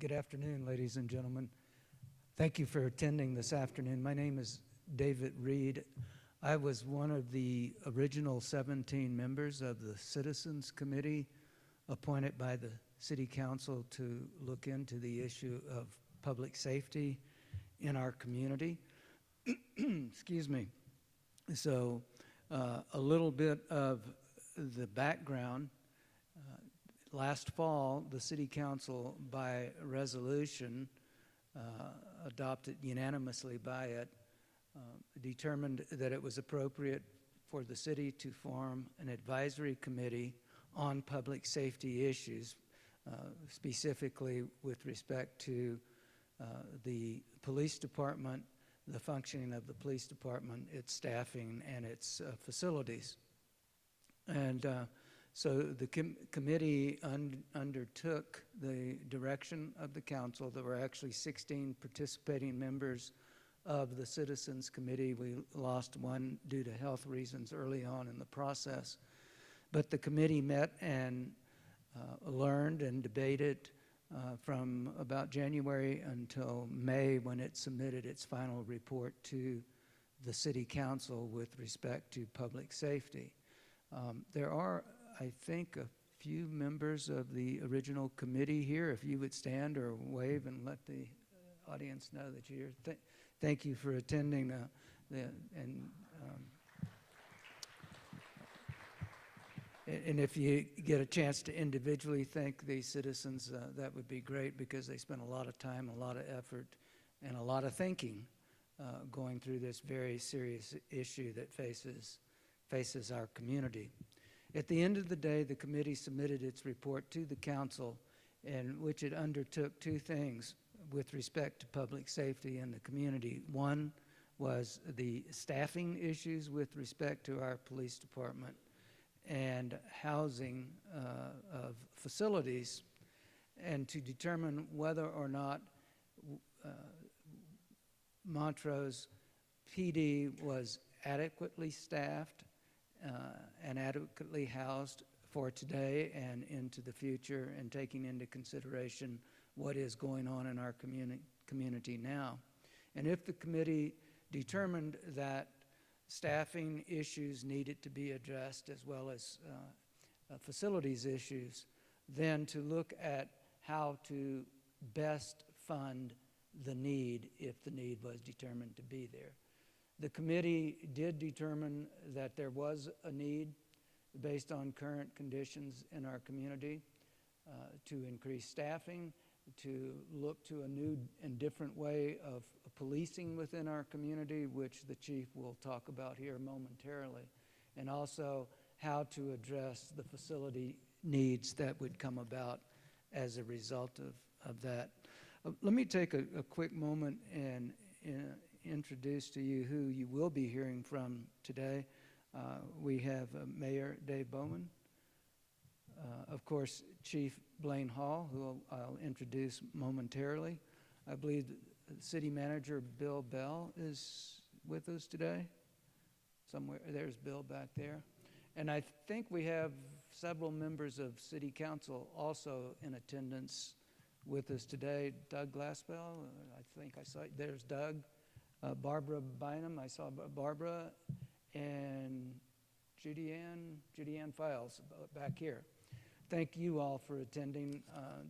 Good afternoon, ladies and gentlemen. Thank you for attending this afternoon. My name is David Reed. I was one of the original 17 members of the Citizens Committee appointed by the City Council to look into the issue of public safety in our community. Excuse me. So a little bit of the background. Last fall, the City Council, by resolution, adopted unanimously by it, determined that it was appropriate for the city to form an advisory committee on public safety issues, specifically with respect to the police department, the functioning of the police department, its staffing, and its facilities. And so the committee undertook the direction of the council. There were actually 16 participating members of the Citizens Committee. We lost one due to health reasons early on in the process. But the committee met and learned and debated from about January until May, when it submitted its final report to the City Council with respect to public safety. There are, I think, a few members of the original committee here. If you would stand or wave and let the audience know that you're here. Thank you for attending. And if you get a chance to individually thank the citizens, that would be great, because they spent a lot of time, a lot of effort, and a lot of thinking going through this very serious issue that faces our community. At the end of the day, the committee submitted its report to the council, in which it undertook two things with respect to public safety in the community. One was the staffing issues with respect to our police department and housing of facilities, and to determine whether or not Montrose PD was adequately staffed and adequately housed for today and into the future, and taking into consideration what is going on in our community now. And if the committee determined that staffing issues needed to be addressed, as well as facilities issues, then to look at how to best fund the need if the need was determined to be there. The committee did determine that there was a need, based on current conditions in our community, to increase staffing, to look to a new and different way of policing within our community, which the chief will talk about here momentarily, and also how to address the facility needs that would come about as a result of that. Let me take a quick moment and introduce to you who you will be hearing from today. We have Mayor Dave Bowman, of course, Chief Blaine Hall, who I'll introduce momentarily. I believe City Manager Bill Bell is with us today. Somewhere, there's Bill back there. And I think we have several members of City Council also in attendance with us today. Doug Glassbell, I think I saw, there's Doug. Barbara Bynum, I saw Barbara, and Judy Ann Files back here. Thank you all for attending,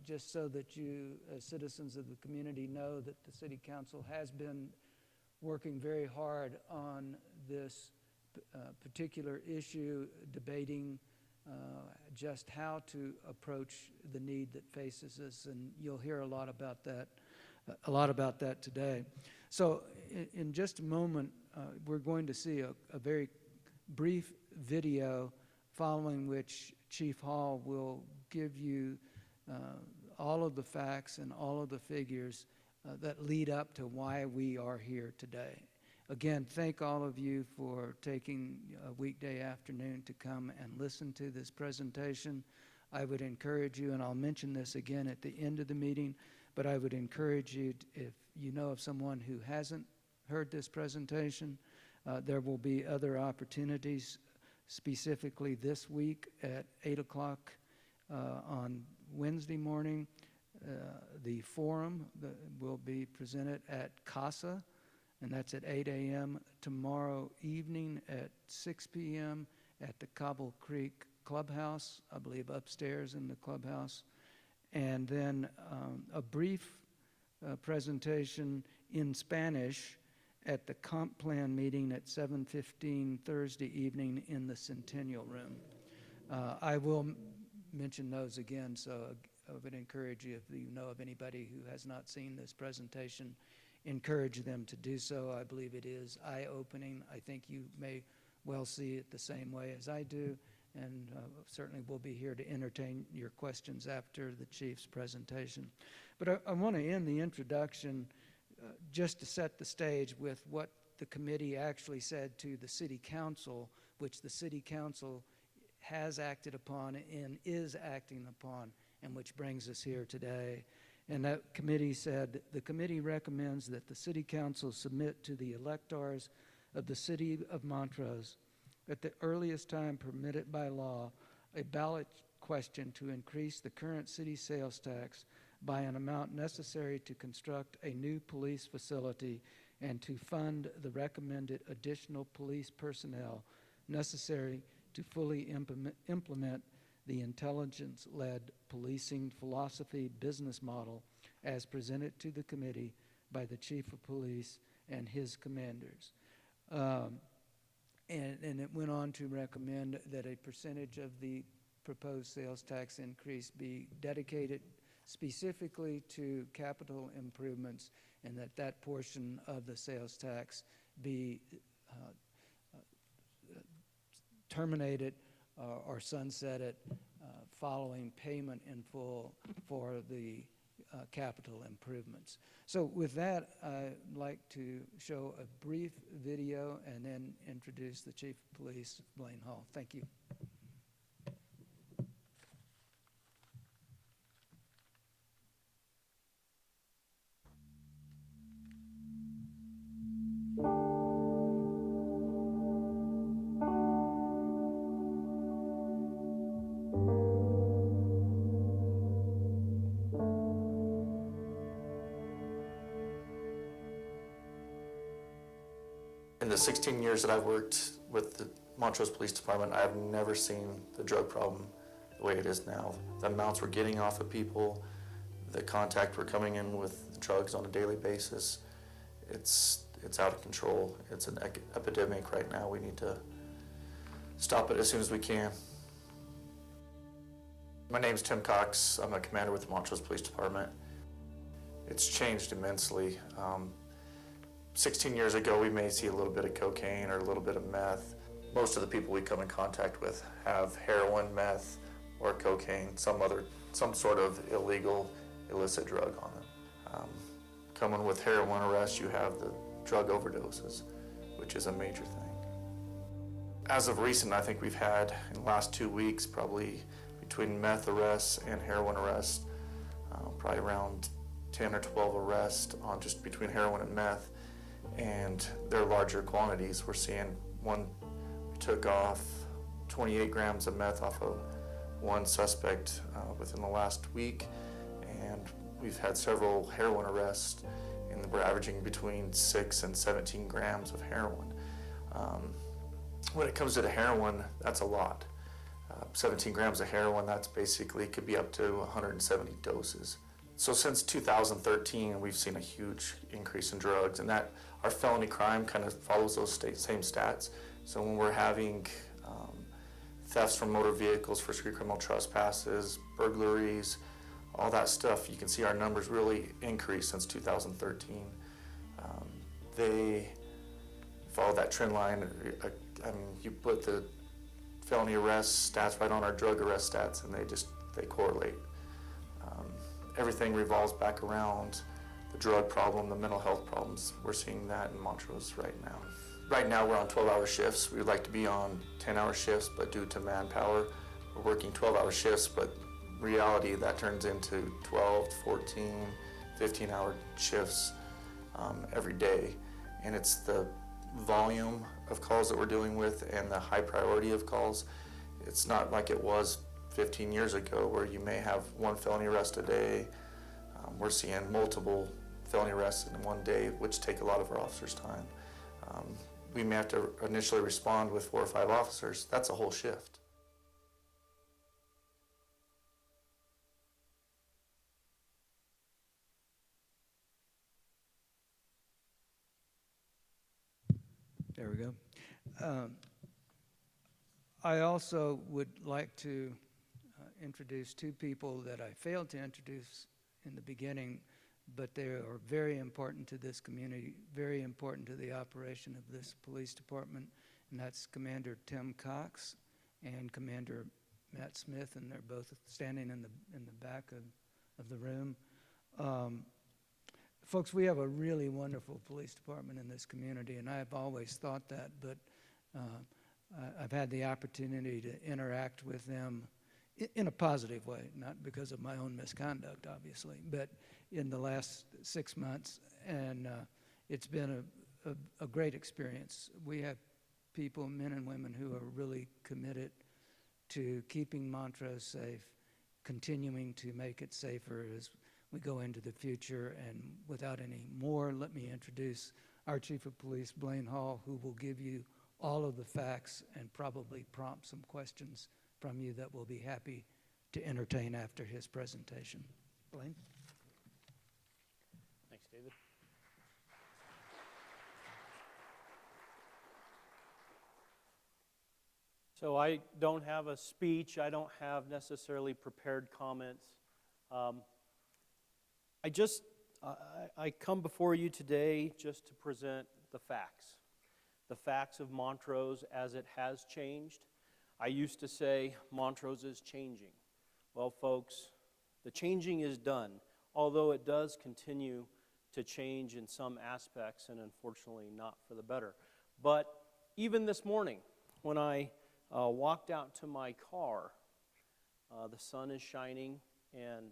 just so that you, as citizens of the community, know that the City Council has been working very hard on this particular issue, debating just how to approach the need that faces us, and you'll hear a lot about that today. So in just a moment, we're going to see a very brief video, following which Chief Hall will give you all of the facts and all of the figures that lead up to why we are here today. Again, thank all of you for taking a weekday afternoon to come and listen to this presentation. I would encourage you, and I'll mention this again at the end of the meeting, but I would encourage you, if you know of someone who hasn't heard this presentation, there will be other opportunities, specifically this week at 8 o'clock on Wednesday morning. The forum will be presented at CASA, and that's at 8 a.m. tomorrow evening at 6 p.m. at the Cobble Creek Clubhouse, I believe upstairs in the clubhouse. And then a brief presentation in Spanish at the comp plan meeting at 7:15 Thursday evening in the Centennial Room. I will mention those again, so I would encourage you, if you know of anybody who has not seen this presentation, encourage them to do so. I believe it is eye-opening. I think you may well see it the same way as I do, and certainly we'll be here to entertain your questions after the chief's presentation. But I want to end the introduction just to set the stage with what the committee actually said to the city council, which the city council has acted upon and is acting upon, and which brings us here today. And that committee said, the committee recommends that the city council submit to the electors of the city of Montrose at the earliest time permitted by law a ballot question to increase the current city sales tax by an amount necessary to construct a new police facility and to fund the recommended additional police personnel necessary to fully implement the intelligence-led policing philosophy business model as presented to the committee by the chief of police and his commanders. And it went on to recommend that a percentage of the proposed sales tax increase be dedicated specifically to capital improvements, and that portion of the sales tax be terminated or sunsetted following payment in full for the capital improvements. So with that, I'd like to show a brief video and then introduce the Chief of Police, Blaine Hall. Thank you. In the 16 years that I've worked with the Montrose Police Department, I've never seen the drug problem the way it is now. The amounts we're getting off of people, the contact we're coming in with drugs on a daily basis, it's out of control. It's an epidemic right now. We need to stop it as soon as we can. My name's Tim Cox. I'm a commander with the Montrose Police Department. It's changed immensely. 16 years ago, we may see a little bit of cocaine or a little bit of meth. Most of the people we come in contact with have heroin, meth, or cocaine, some sort of illegal, illicit drug on them. Coming with heroin arrests, you have the drug overdoses, which is a major thing. As of recent, I think we've had, in the last 2 weeks, probably between meth arrests and heroin arrests, probably around 10 or 12 arrests on just between heroin and meth. And they're larger quantities. We're seeing we took off 28 grams of meth off of one suspect within the last week, and we've had several heroin arrests, and we're averaging between 6 and 17 grams of heroin. When it comes to the heroin, that's a lot. 17 grams of heroin, that's basically could be up to 170 doses. So since 2013, we've seen a huge increase in drugs, and that our felony crime kind of follows those same stats. So when we're having thefts from motor vehicles, first-degree criminal trespasses, burglaries, all that stuff, you can see our numbers really increase since 2013. They follow that trend line. I mean, you put the felony arrest stats right on our drug arrest stats, and they correlate. Everything revolves back around the drug problem, the mental health problems. We're seeing that in Montrose right now. Right now we're on 12-hour shifts. We would like to be on 10-hour shifts, but due to manpower, we're working 12-hour shifts, but reality that turns into 12, 14, 15-hour shifts every day. And it's the volume of calls that we're dealing with and the high priority of calls. It's not like it was 15 years ago where you may have one felony arrest a day, We're seeing multiple felony arrests in one day, which take a lot of our officers' time. We may have to initially respond with 4 or 5 officers. That's a whole shift. There we go. I also would like to introduce 2 people that I failed to introduce in the beginning, but they are very important to this community, very important to the operation of this police department, and that's Commander Tim Cox and Commander Matt Smith, and they're both standing in the back of the room. Folks, we have a really wonderful police department in this community, and I've always thought that, but I've had the opportunity to interact with them in a positive way, not because of my own misconduct, obviously, but in the last 6 months, and it's been a great experience. We have people, men and women, who are really committed to keeping Montrose safe, continuing to make it safer as we go into the future. And without any more, let me introduce our Chief of Police, Blaine Hall, who will give you all of the facts and probably prompt some questions from you that we'll be happy to entertain after his presentation. Blaine? Thanks, David. So I don't have a speech. I don't have necessarily prepared comments. I come before you today just to present the facts of Montrose as it has changed. I used to say Montrose is changing. Well, folks, the changing is done, although it does continue to change in some aspects, and unfortunately not for the better. But even this morning, when I walked out to my car, the sun is shining, and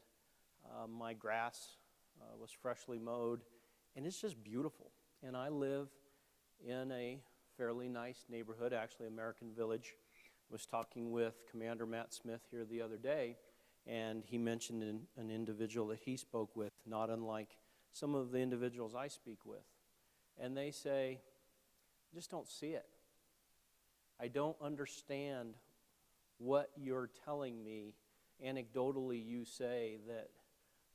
my grass was freshly mowed, and it's just beautiful. And I live in a fairly nice neighborhood, actually American Village. I was talking with Commander Matt Smith here the other day, and he mentioned an individual that he spoke with, not unlike some of the individuals I speak with. And they say, I just don't see it. I don't understand what you're telling me. Anecdotally, you say that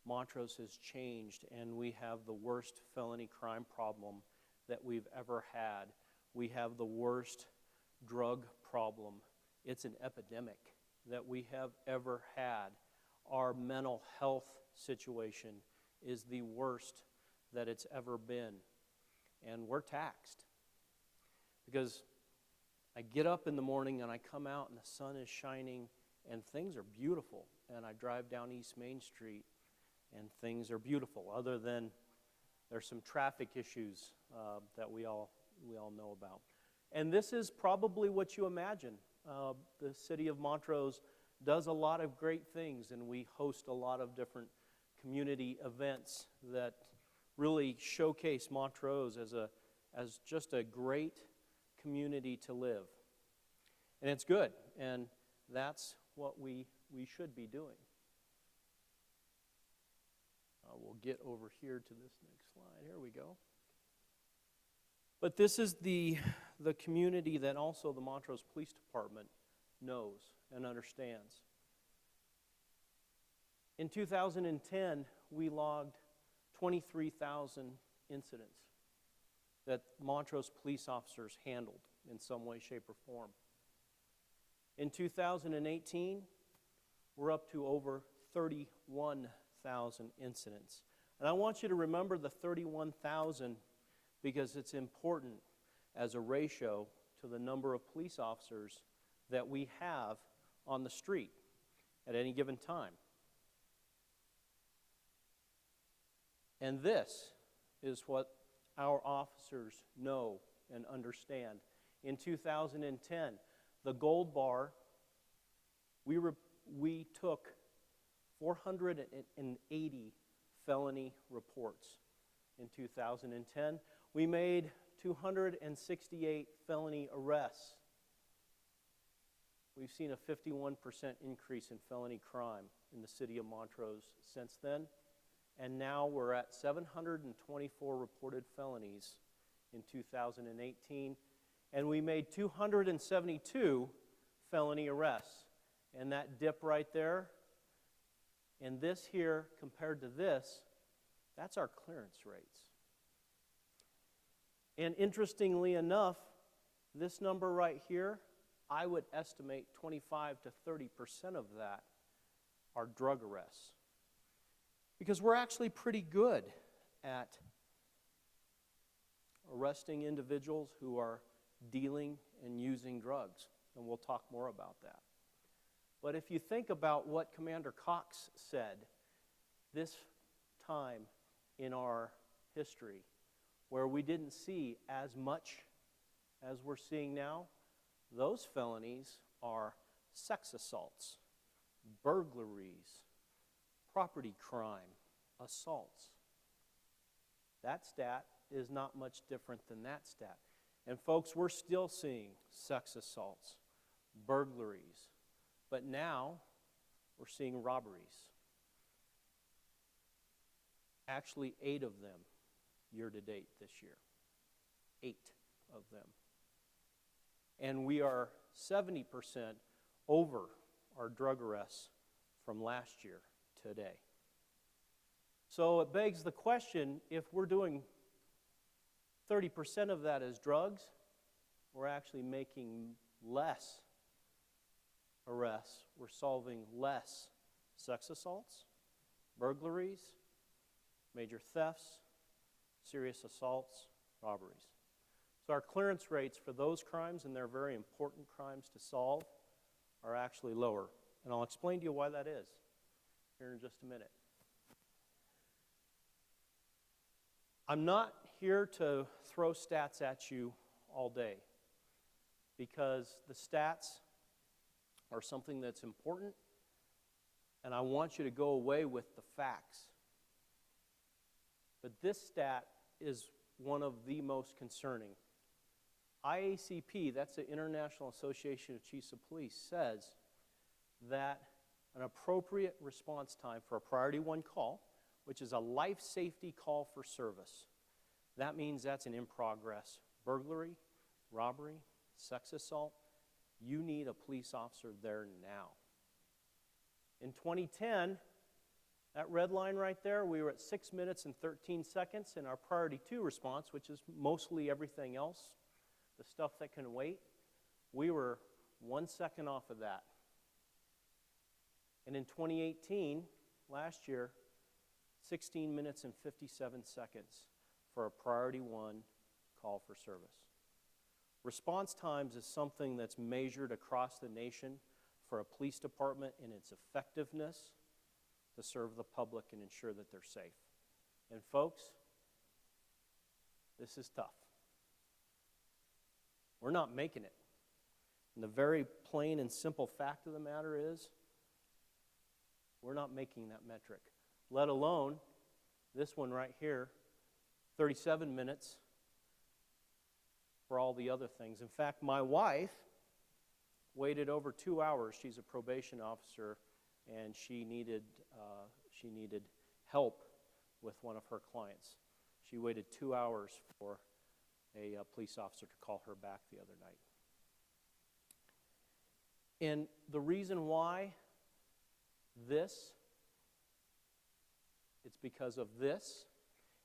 Montrose has changed and we have the worst felony crime problem that we've ever had. We have the worst drug problem. It's an epidemic that we have ever had. Our mental health situation is the worst that it's ever been. And we're taxed. Because I get up in the morning and I come out and the sun is shining and things are beautiful. And I drive down East Main Street and things are beautiful, other than there's some traffic issues that we all know about. And this is probably what you imagine. The city of Montrose does a lot of great things, and we host a lot of different community events that really showcase Montrose as just a great community to live. And it's good, and that's what we should be doing. We'll get over here to this next slide. Here we go. But this is the community that also the Montrose Police Department knows and understands. In 2010, we logged 23,000 incidents that Montrose police officers handled in some way, shape, or form. In 2018, we're up to over 31,000 incidents. And I want you to remember the 31,000 because it's important as a ratio to the number of police officers that we have on the street at any given time. And this is what our officers know and understand. In 2010, the gold bar, we took 480 felony reports. In 2010, we made 268 felony arrests. We've seen a 51% increase in felony crime in the city of Montrose since then, and now we're at 724 reported felonies in 2018, and we made 272 felony arrests. And that dip right there, and this here compared to this, that's our clearance rates. And interestingly enough, this number right here, I would estimate 25 to 30% of that are drug arrests. Because we're actually pretty good at arresting individuals who are dealing and using drugs, and we'll talk more about that. But if you think about what Commander Cox said this time in our history, where we didn't see as much as we're seeing now, those felonies are sex assaults, burglaries, property crime, assaults. That stat is not much different than that stat. And folks, we're still seeing sex assaults, burglaries, but now we're seeing robberies. Actually, 8 of them year to date this year. 8 of them. And we are 70% over our drug arrests from last year today. So it begs the question, if we're doing 30% of that as drugs, we're actually making less arrests. We're solving less sex assaults, burglaries, major thefts, serious assaults, robberies. So our clearance rates for those crimes, and they're very important crimes to solve, are actually lower. And I'll explain to you why that is here in just a minute. I'm not here to throw stats at you all day, because the stats are something that's important, and I want you to go away with the facts. But this stat is one of the most concerning. IACP, that's the International Association of Chiefs of Police, says that an appropriate response time for a Priority 1 call, which is a life safety call for service, that means that's an in-progress burglary, robbery, sex assault. You need a police officer there now. In 2010, that red line right there, we were at 6 minutes and 13 seconds in our Priority 2 response, which is mostly everything else, the stuff that can wait. We were 1 second off of that. And in 2018, last year, 16 minutes and 57 seconds for a Priority 1 call for service. Response times is something that's measured across the nation for a police department in its effectiveness to serve the public and ensure that they're safe. And folks, this is tough. We're not making it. And the very plain and simple fact of the matter is, we're not making that metric. Let alone this one right here, 37 minutes for all the other things. In fact, my wife waited over 2 hours. She's a probation officer, and she needed help with one of her clients. She waited 2 hours for a police officer to call her back the other night. And the reason why it's because of this.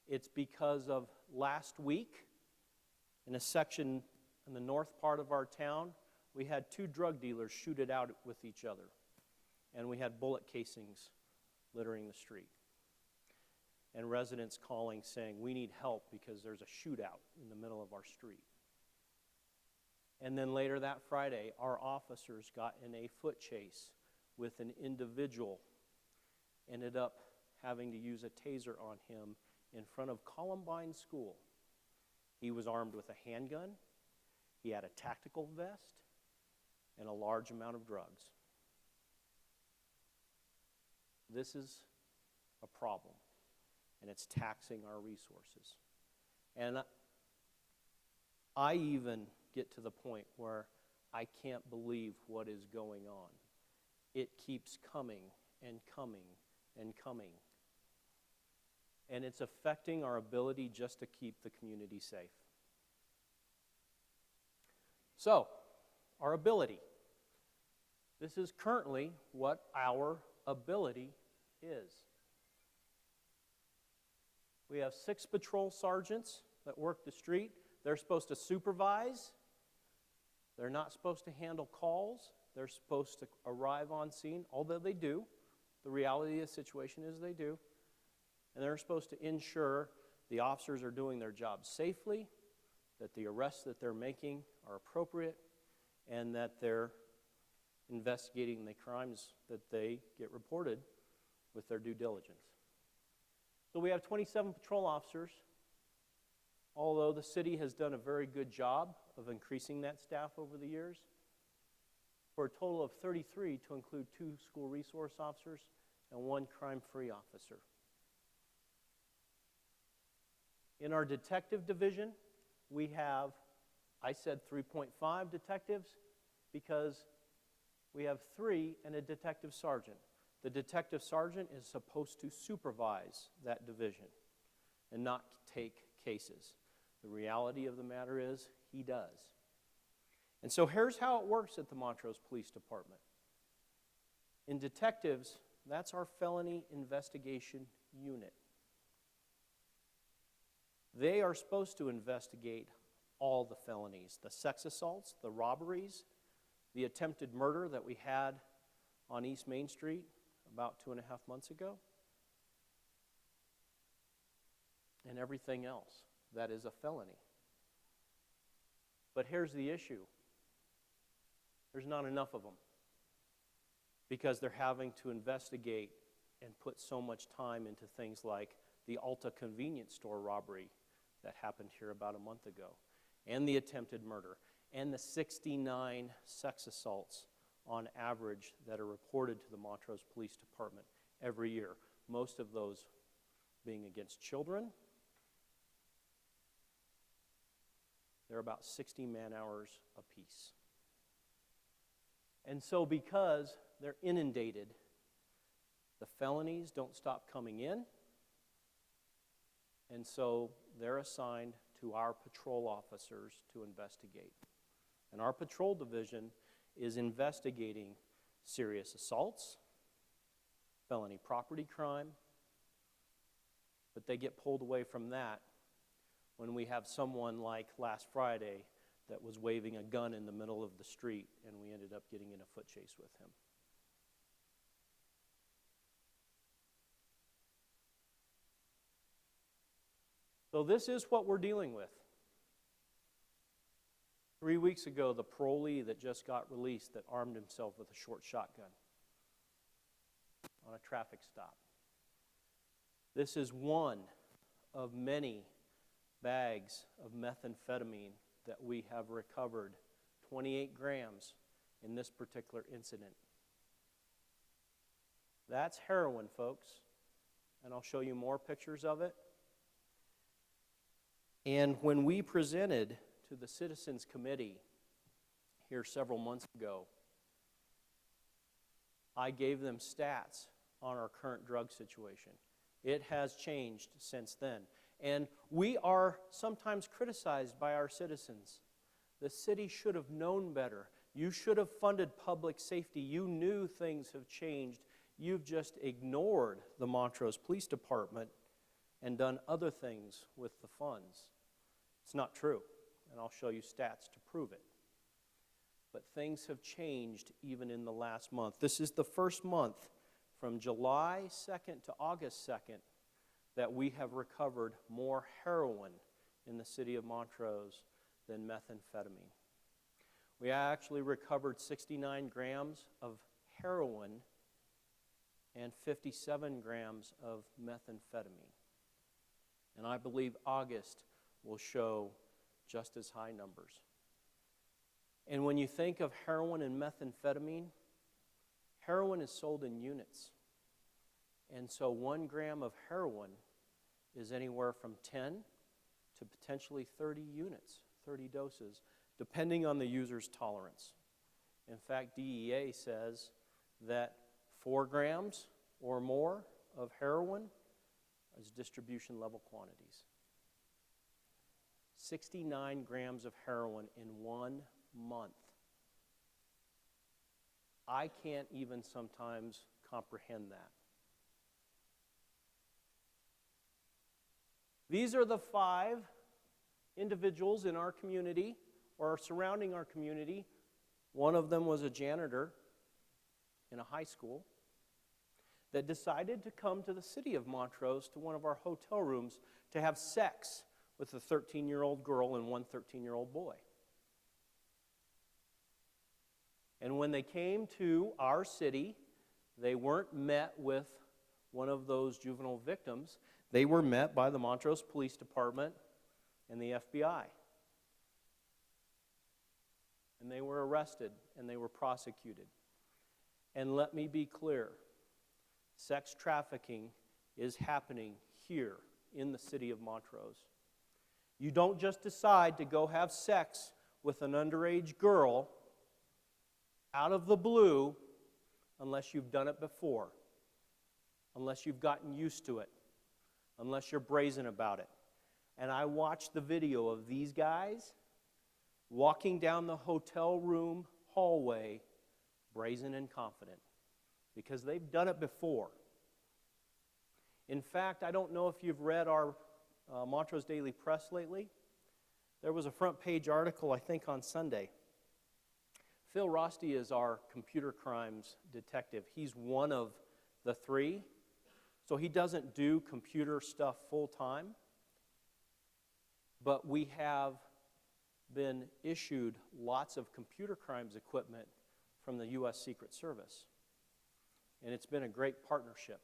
It's because of last week, in a section in the north part of our town, we had 2 drug dealers shoot it out with each other. And we had bullet casings littering the street. And residents calling saying, we need help because there's a shootout in the middle of our street. And then later that Friday, our officers got in a foot chase with an individual, ended up having to use a taser on him in front of Columbine School. He was armed with a handgun, he had a tactical vest, and a large amount of drugs. This is a problem, and it's taxing our resources. And I even get to the point where I can't believe what is going on. It keeps coming and coming and coming. and it's affecting our ability just to keep the community safe. So, our ability. This is currently what our ability is. We have 6 patrol sergeants that work the street. They're supposed to supervise. They're not supposed to handle calls. They're supposed to arrive on scene, although they do. The reality of the situation is they do. And they're supposed to ensure the officers are doing their job safely, that the arrests that they're making are appropriate, and that they're investigating the crimes that they get reported with their due diligence. So we have 27 patrol officers, although the city has done a very good job of increasing that staff over the years, for a total of 33 to include 2 school resource officers and 1 crime-free officer. In our detective division, we have, I said 3.5 detectives because we have 3 and a detective sergeant. The detective sergeant is supposed to supervise that division and not take cases. The reality of the matter is he does. And so here's how it works at the Montrose Police Department. In detectives, that's our felony investigation unit. They are supposed to investigate all the felonies, the sex assaults, the robberies, the attempted murder that we had on East Main Street about 2.5 months ago, and everything else that is a felony. But here's the issue. There's not enough of them because they're having to investigate and put so much time into things like the Alta convenience store robbery that happened here about a month ago, and the attempted murder, and the 69 sex assaults on average that are reported to the Montrose Police Department every year, most of those being against children. They're about 60 man-hours apiece. And so because they're inundated, the felonies don't stop coming in, and so they're assigned to our patrol officers to investigate. And our patrol division is investigating serious assaults, felony property crime, but they get pulled away from that when we have someone like last Friday that was waving a gun in the middle of the street, and we ended up getting in a foot chase with him. So this is what we're dealing with. 3 weeks ago, the parolee that just got released that armed himself with a short shotgun on a traffic stop. This is one of many bags of methamphetamine that we have recovered, 28 grams in this particular incident. That's heroin, folks, and I'll show you more pictures of it. And when we presented to the Citizens Committee here several months ago, I gave them stats on our current drug situation. It has changed since then. And we are sometimes criticized by our citizens. The city should have known better. You should have funded public safety. You knew things have changed. You've just ignored the Montrose Police Department and done other things with the funds. It's not true, and I'll show you stats to prove it. But things have changed even in the last month. This is the first month from July 2nd to August 2nd that we have recovered more heroin in the city of Montrose than methamphetamine. We actually recovered 69 grams of heroin and 57 grams of methamphetamine. And I believe August will show just as high numbers. And when you think of heroin and methamphetamine, heroin is sold in units. And so 1 gram of heroin is anywhere from 10 to potentially 30 units, 30 doses, depending on the user's tolerance. In fact, DEA says that 4 grams or more of heroin as distribution level quantities. 69 grams of heroin in 1 month. I can't even sometimes comprehend that. These are the 5 individuals in our community or surrounding our community. One of them was a janitor in a high school that decided to come to the city of Montrose to one of our hotel rooms to have sex with a 13-year-old girl and one 13-year-old boy. And when they came to our city, they weren't met with one of those juvenile victims. They were met by the Montrose Police Department and the FBI. And they were arrested and they were prosecuted. And let me be clear, sex trafficking is happening here in the city of Montrose. You don't just decide to go have sex with an underage girl out of the blue unless you've done it before, unless you've gotten used to it, unless you're brazen about it. And I watched the video of these guys walking down the hotel room hallway, brazen and confident, because they've done it before. In fact, I don't know if you've read our Montrose Daily Press lately. There was a front page article, I think, on Sunday. Phil Rosti is our computer crimes detective. He's one of the 3, so he doesn't do computer stuff full time. But we have been issued lots of computer crimes equipment from the U.S. Secret Service. And it's been a great partnership.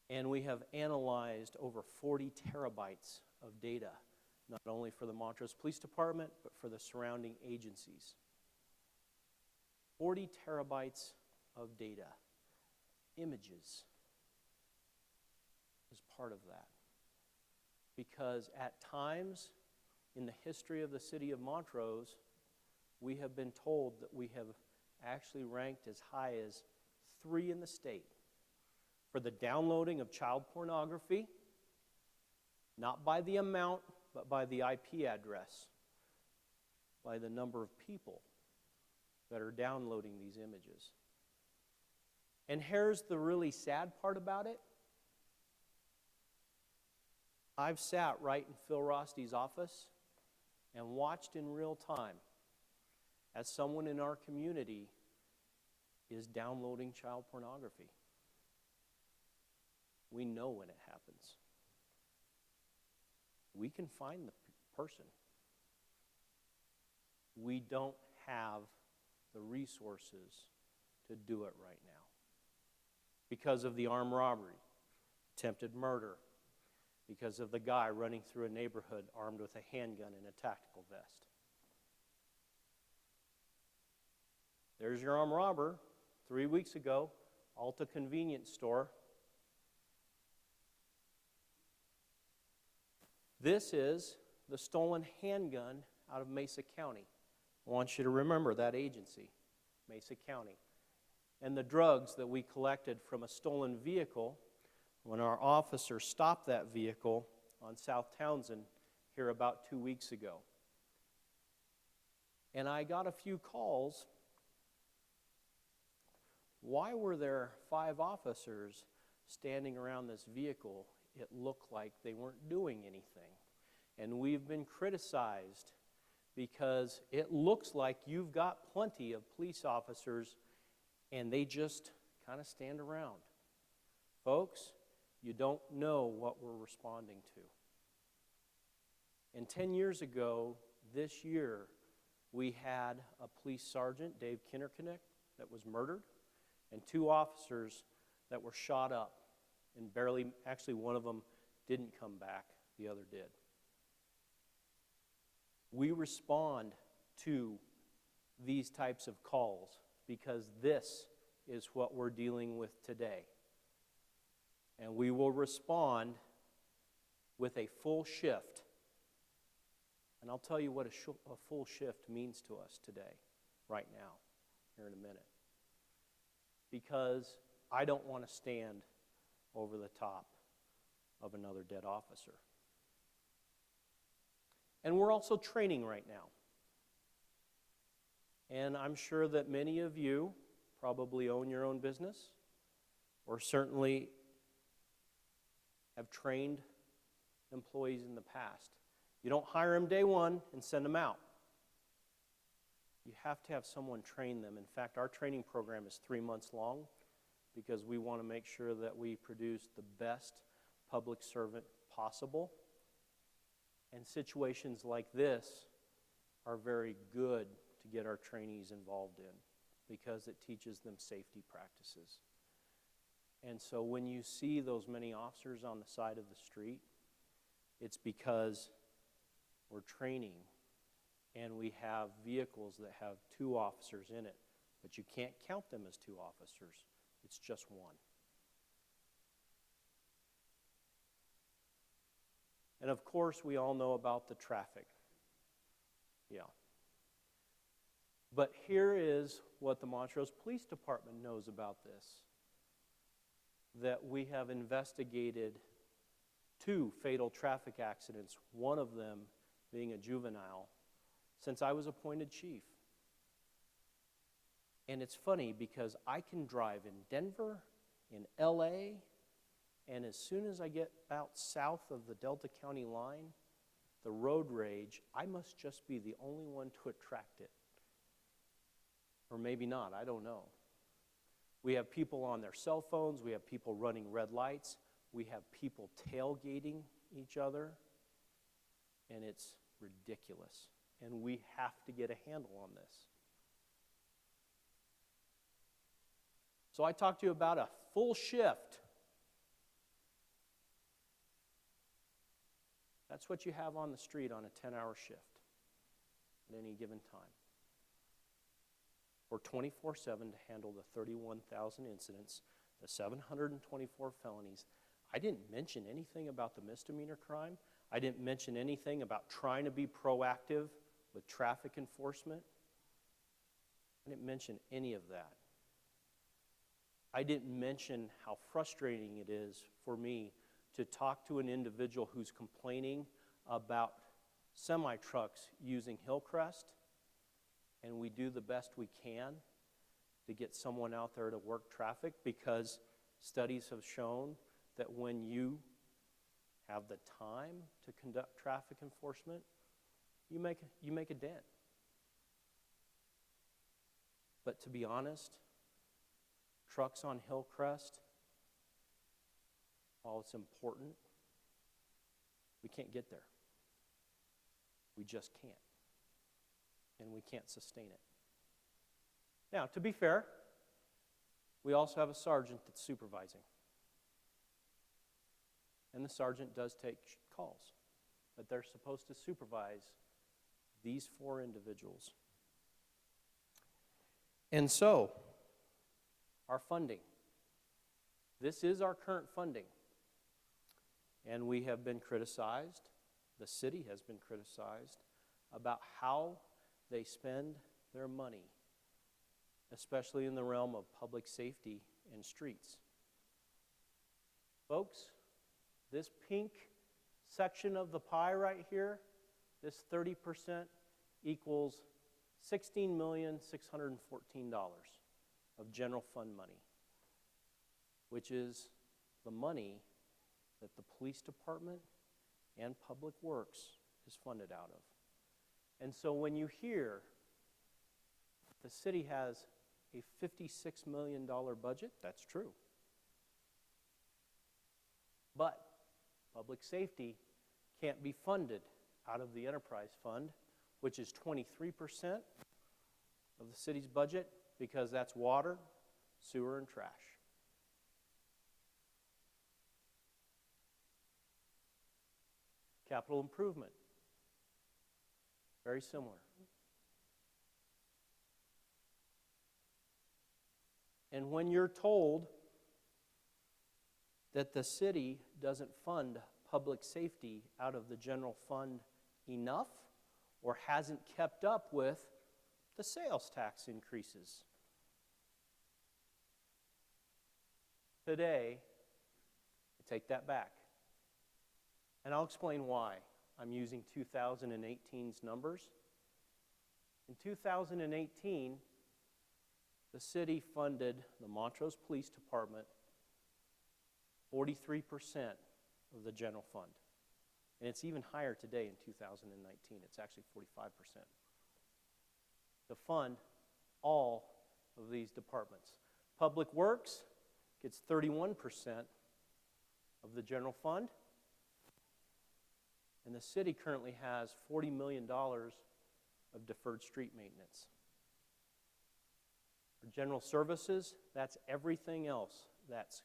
And we have analyzed over 40 terabytes of data, not only for the Montrose Police Department, but for the surrounding agencies. 40 terabytes of data, images, is part of that. Because at times in the history of the city of Montrose, we have been told that we have actually ranked as high as 3 in the state for the downloading of child pornography, not by the amount, but by the IP address, by the number of people that are downloading these images. And here's the really sad part about it. I've sat right in Phil Rosti's office and watched in real time as someone in our community is downloading child pornography. We know when it happens. We can find the person. We don't have the resources to do it right now because of the armed robbery, attempted murder, because of the guy running through a neighborhood armed with a handgun and a tactical vest. There's your armed robber 3 weeks ago, Alta convenience store. This is the stolen handgun out of Mesa County. I want you to remember that agency, Mesa County. And the drugs that we collected from a stolen vehicle when our officer stopped that vehicle on South Townsend here about 2 weeks ago. And I got a few calls. Why were there 5 officers standing around this vehicle? It looked like they weren't doing anything. And we've been criticized because it looks like you've got plenty of police officers and they just kind of stand around. Folks, you don't know what we're responding to. And 10 years ago, this year, we had a police sergeant, Dave Kinnerkinick, that was murdered, and 2 officers that were shot up, and barely, actually one of them didn't come back, the other did. We respond to these types of calls because this is what we're dealing with today. And we will respond with a full shift. And I'll tell you what a full shift means to us today, right now, here in a minute. Because I don't want to stand over the top. of another dead officer. And we're also training right now. And I'm sure that many of you probably own your own business, or certainly have trained employees in the past. You don't hire them day one and send them out. You have to have someone train them. In fact, our training program is 3 months long because we want to make sure that we produce the best public servant possible. And situations like this are very good to get our trainees involved in because it teaches them safety practices. And so when you see those many officers on the side of the street, it's because we're training and we have vehicles that have 2 officers in it, but you can't count them as 2 officers. It's just 1. And of course, we all know about the traffic. Yeah. But here is what the Montrose Police Department knows about this. That we have investigated 2 fatal traffic accidents, one of them being a juvenile, since I was appointed chief. And it's funny because I can drive in Denver, in LA, and as soon as I get about south of the Delta County line, the road rage, I must just be the only one to attract it. Or maybe not, I don't know. We have people on their cell phones, we have people running red lights, we have people tailgating each other, and it's ridiculous. And we have to get a handle on this. So I talked to you about a full shift. That's what you have on the street on a 10-hour shift at any given time. Or 24/7 to handle the 31,000 incidents, the 724 felonies. I didn't mention anything about the misdemeanor crime. I didn't mention anything about trying to be proactive with traffic enforcement. I didn't mention any of that. I didn't mention how frustrating it is for me to talk to an individual who's complaining about semi-trucks using Hillcrest, and we do the best we can to get someone out there to work traffic because studies have shown that when you have the time to conduct traffic enforcement, you make a dent. But to be honest, trucks on Hillcrest, while it's important, we can't get there. We just can't. And we can't sustain it. Now, to be fair, we also have a sergeant that's supervising. And the sergeant does take calls, but they're supposed to supervise these 4 individuals. And so, our funding. This is our current funding. And we have been criticized, the city has been criticized, about how they spend their money, especially in the realm of public safety and streets. Folks, this pink section of the pie right here, this 30% equals $16,614 of general fund money, which is the money that the police department and public works is funded out of. And so when you hear the city has a $56 million budget, that's true. But public safety can't be funded out of the enterprise fund, which is 23% of the city's budget, because that's water, sewer, and trash. Capital improvement, very similar. And when you're told that the city doesn't fund public safety out of the general fund enough, or hasn't kept up with the sales tax increases, today, I take that back. And I'll explain why I'm using 2018's numbers. In 2018, the city funded the Montrose Police Department 43% of the general fund. And it's even higher today in 2019. It's actually 45%. To fund all of these departments. Public Works gets 31% of the general fund. And the city currently has $40 million of deferred street maintenance. For general services, that's everything else. That's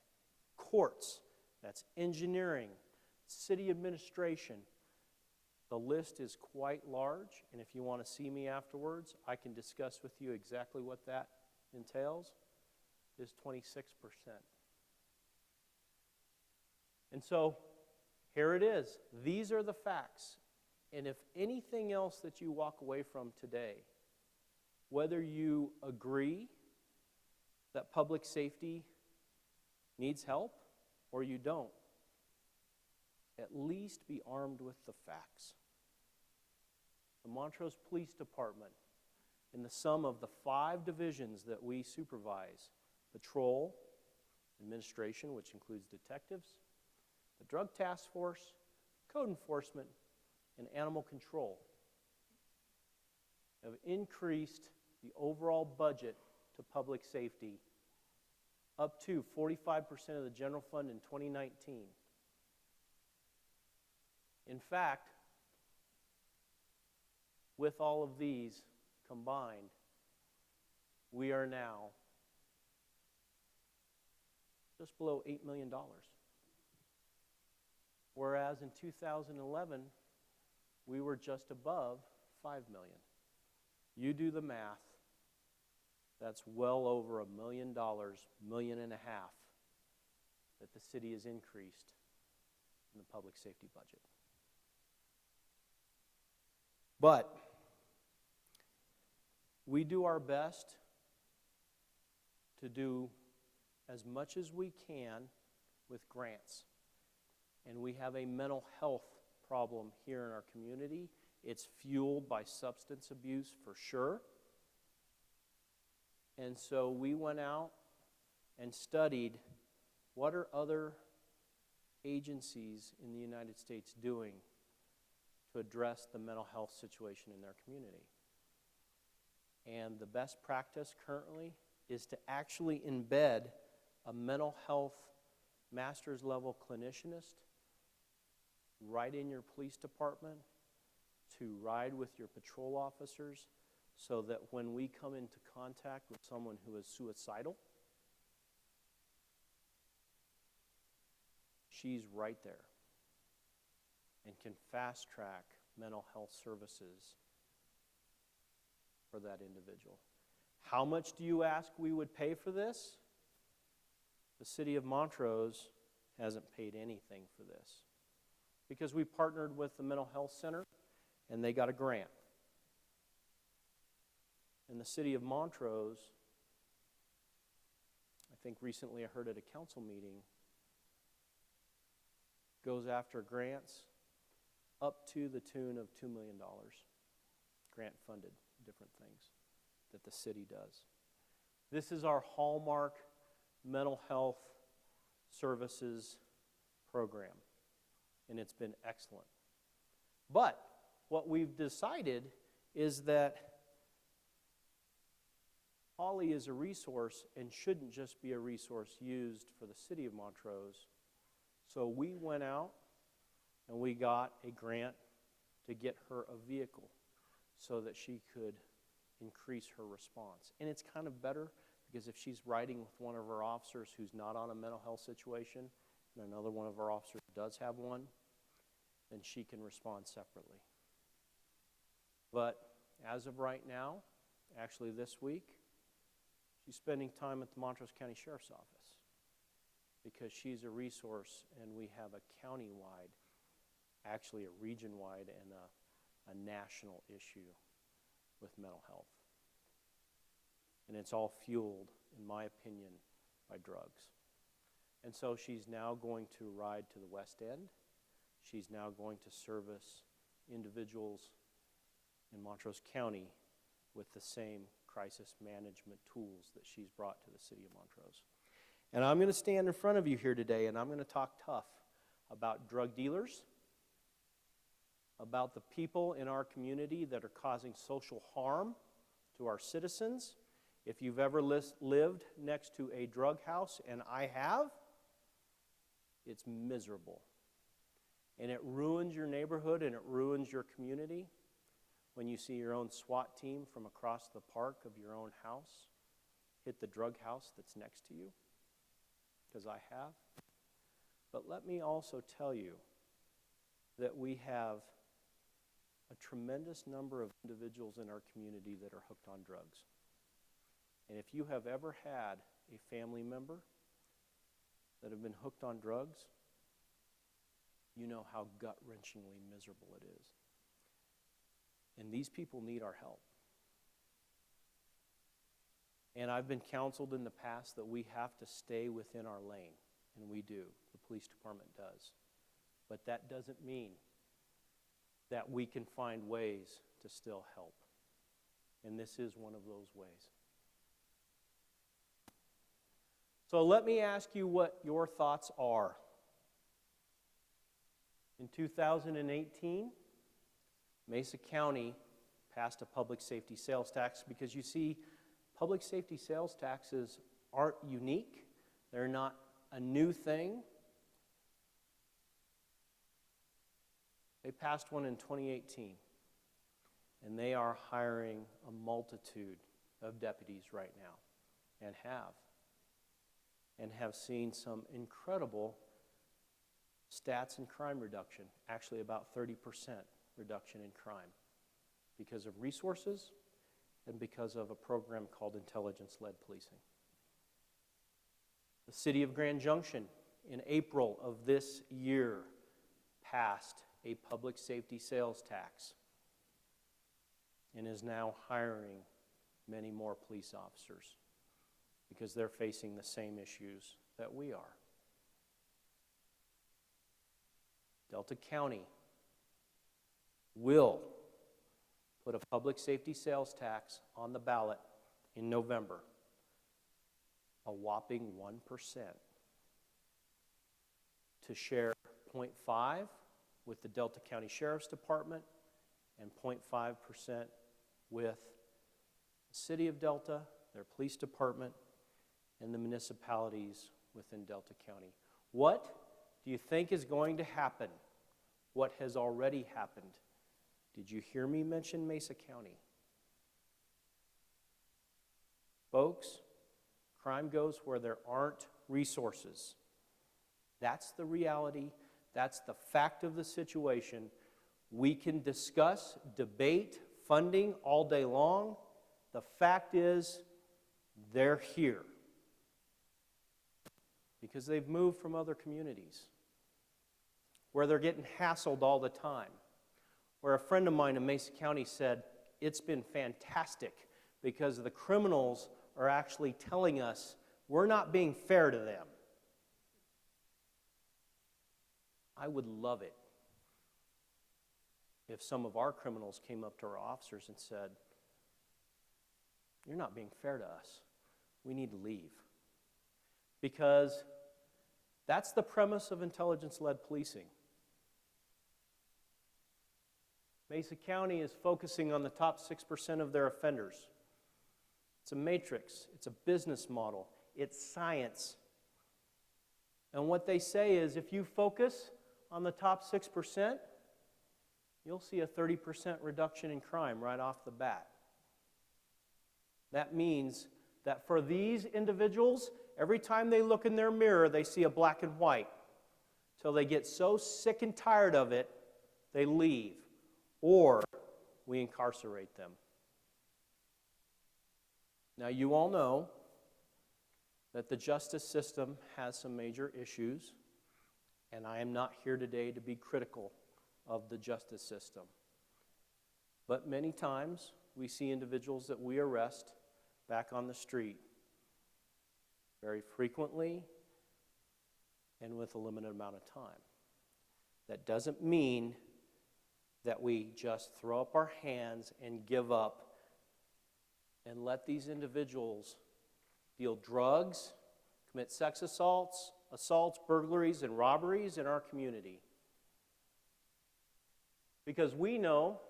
courts, that's engineering, city administration. The list is quite large, and if you want to see me afterwards, I can discuss with you exactly what that entails. Is 26%. And so, here it is. These are the facts. And if anything else that you walk away from today, whether you agree that public safety needs help or you don't, at least be armed with the facts. The Montrose Police Department, in the sum of the 5 divisions that we supervise, patrol, administration, which includes detectives, the drug task force, code enforcement, and animal control, have increased the overall budget to public safety up to 45% of the general fund in 2019. In fact, with all of these combined, we are now just below $8 million. Whereas in 2011, we were just above $5 million. You do the math, that's well over $1 million, $1.5 million that the city has increased in the public safety budget. But we do our best to do as much as we can with grants. And we have a mental health problem here in our community. It's fueled by substance abuse for sure. And so we went out and studied what are other agencies in the United States doing to address the mental health situation in their community. And the best practice currently is to actually embed a mental health master's level clinicianist right in your police department, to ride with your patrol officers, so that when we come into contact with someone who is suicidal, she's right there and can fast track mental health services for that individual. How much do you ask we would pay for this? The city of Montrose hasn't paid anything for this because we partnered with the Mental Health Center and they got a grant. And the city of Montrose, I think recently I heard at a council meeting, goes after grants up to the tune of $2 million, grant funded, different things that the city does. This is our hallmark mental health services program, and it's been excellent. But what we've decided is that Holly is a resource and shouldn't just be a resource used for the city of Montrose. So we went out and we got a grant to get her a vehicle so that she could increase her response. And it's kind of better because if she's riding with one of our officers who's not on a mental health situation and another one of our officers does have one, then she can respond separately. But as of right now, actually this week, she's spending time at the Montrose County Sheriff's Office because she's a resource and we have a county-wide, actually a region-wide and a national issue with mental health. And it's all fueled, in my opinion, by drugs. And so she's now going to ride to the West End. she's now going to service individuals in Montrose County with the same crisis management tools that she's brought to the city of Montrose. And I'm going to stand in front of you here today, and I'm going to talk tough about drug dealers, about the people in our community that are causing social harm to our citizens. If you've ever lived next to a drug house, and I have, it's miserable. And it ruins your neighborhood and it ruins your community when you see your own SWAT team from across the park of your own house hit the drug house that's next to you, because I have. But let me also tell you that we have a tremendous number of individuals in our community that are hooked on drugs. And if you have ever had a family member that have been hooked on drugs, you know how gut-wrenchingly miserable it is. And these people need our help. And I've been counseled in the past that we have to stay within our lane, and we do. The police department does. But that doesn't mean that we can find ways to still help. And this is one of those ways. So let me ask you what your thoughts are. In 2018, Mesa County passed a public safety sales tax because you see, public safety sales taxes aren't unique. They're not a new thing. They passed one in 2018, and they are hiring a multitude of deputies right now, and have seen some incredible stats in crime reduction, actually about 30% reduction in crime because of resources and because of a program called intelligence-led policing. The city of Grand Junction in April of this year passed a public safety sales tax and is now hiring many more police officers because they're facing the same issues that we are. Delta County will put a public safety sales tax on the ballot in November, a whopping 1%, to share 0.5 with the Delta County Sheriff's Department and 0.5% with the City of Delta, their police department, and the municipalities within Delta County. What do you think is going to happen? What has already happened? Did you hear me mention Mesa County? Folks, crime goes where there aren't resources. That's the reality. That's the fact of the situation. We can discuss, debate, funding all day long. The fact is, they're here because they've moved from other communities where they're getting hassled all the time. Where a friend of mine in Mesa County said, it's been fantastic because the criminals are actually telling us we're not being fair to them. I would love it if some of our criminals came up to our officers and said, you're not being fair to us. We need to leave. Because that's the premise of intelligence-led policing. Mesa County is focusing on the top 6% of their offenders. It's a matrix. It's a business model. It's science. And what they say is if you focus on the top 6%, you'll see a 30% reduction in crime right off the bat. That means that for these individuals, every time they look in their mirror, they see a black and white. Till they get so sick and tired of it, they leave. Or we incarcerate them. Now, you all know that the justice system has some major issues, and I am not here today to be critical of the justice system. But many times, we see individuals that we arrest back on the street very frequently and with a limited amount of time. That doesn't mean that we just throw up our hands and give up and let these individuals deal drugs, commit sex assaults, burglaries, and robberies in our community. Because we know,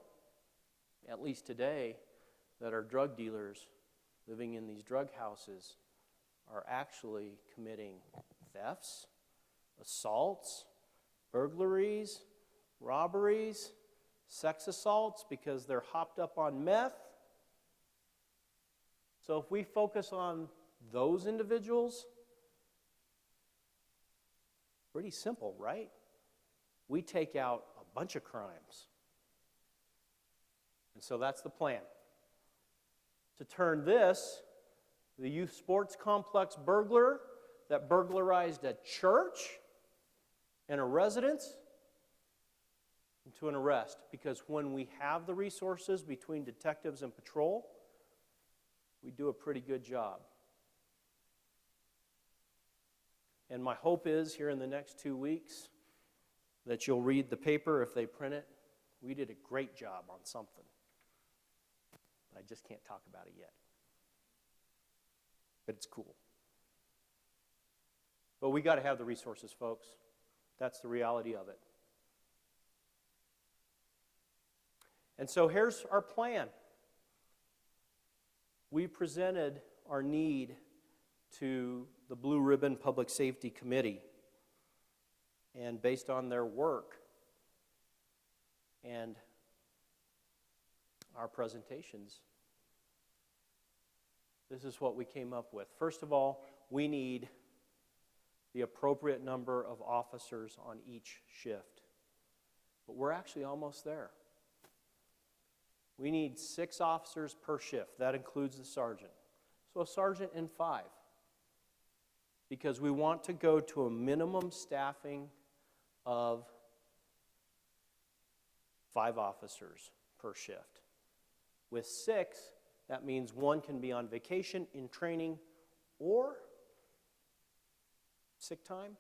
at least today, that our drug dealers living in these drug houses are actually committing thefts, assaults, burglaries, robberies, sex assaults because they're hopped up on meth. So if we focus on those individuals, pretty simple, right? We take out a bunch of crimes. And so that's the plan. To turn this, the youth sports complex burglar that burglarized a church and a residence, into an arrest. Because when we have the resources between detectives and patrol, we do a pretty good job. And my hope is here in the next 2 weeks that you'll read the paper if they print it. We did a great job on something. But I just can't talk about it yet. But it's cool. But we got to have the resources, folks. That's the reality of it. And so here's our plan. We presented our need to the Blue Ribbon Public Safety Committee. And based on their work and our presentations, this is what we came up with. First of all, we need the appropriate number of officers on each shift. But we're actually almost there. We need 6 officers per shift. That includes the sergeant. So a sergeant and 5. Because we want to go to a minimum staffing of 5 officers per shift. With 6, that means 1 can be on vacation, in training, or sick time,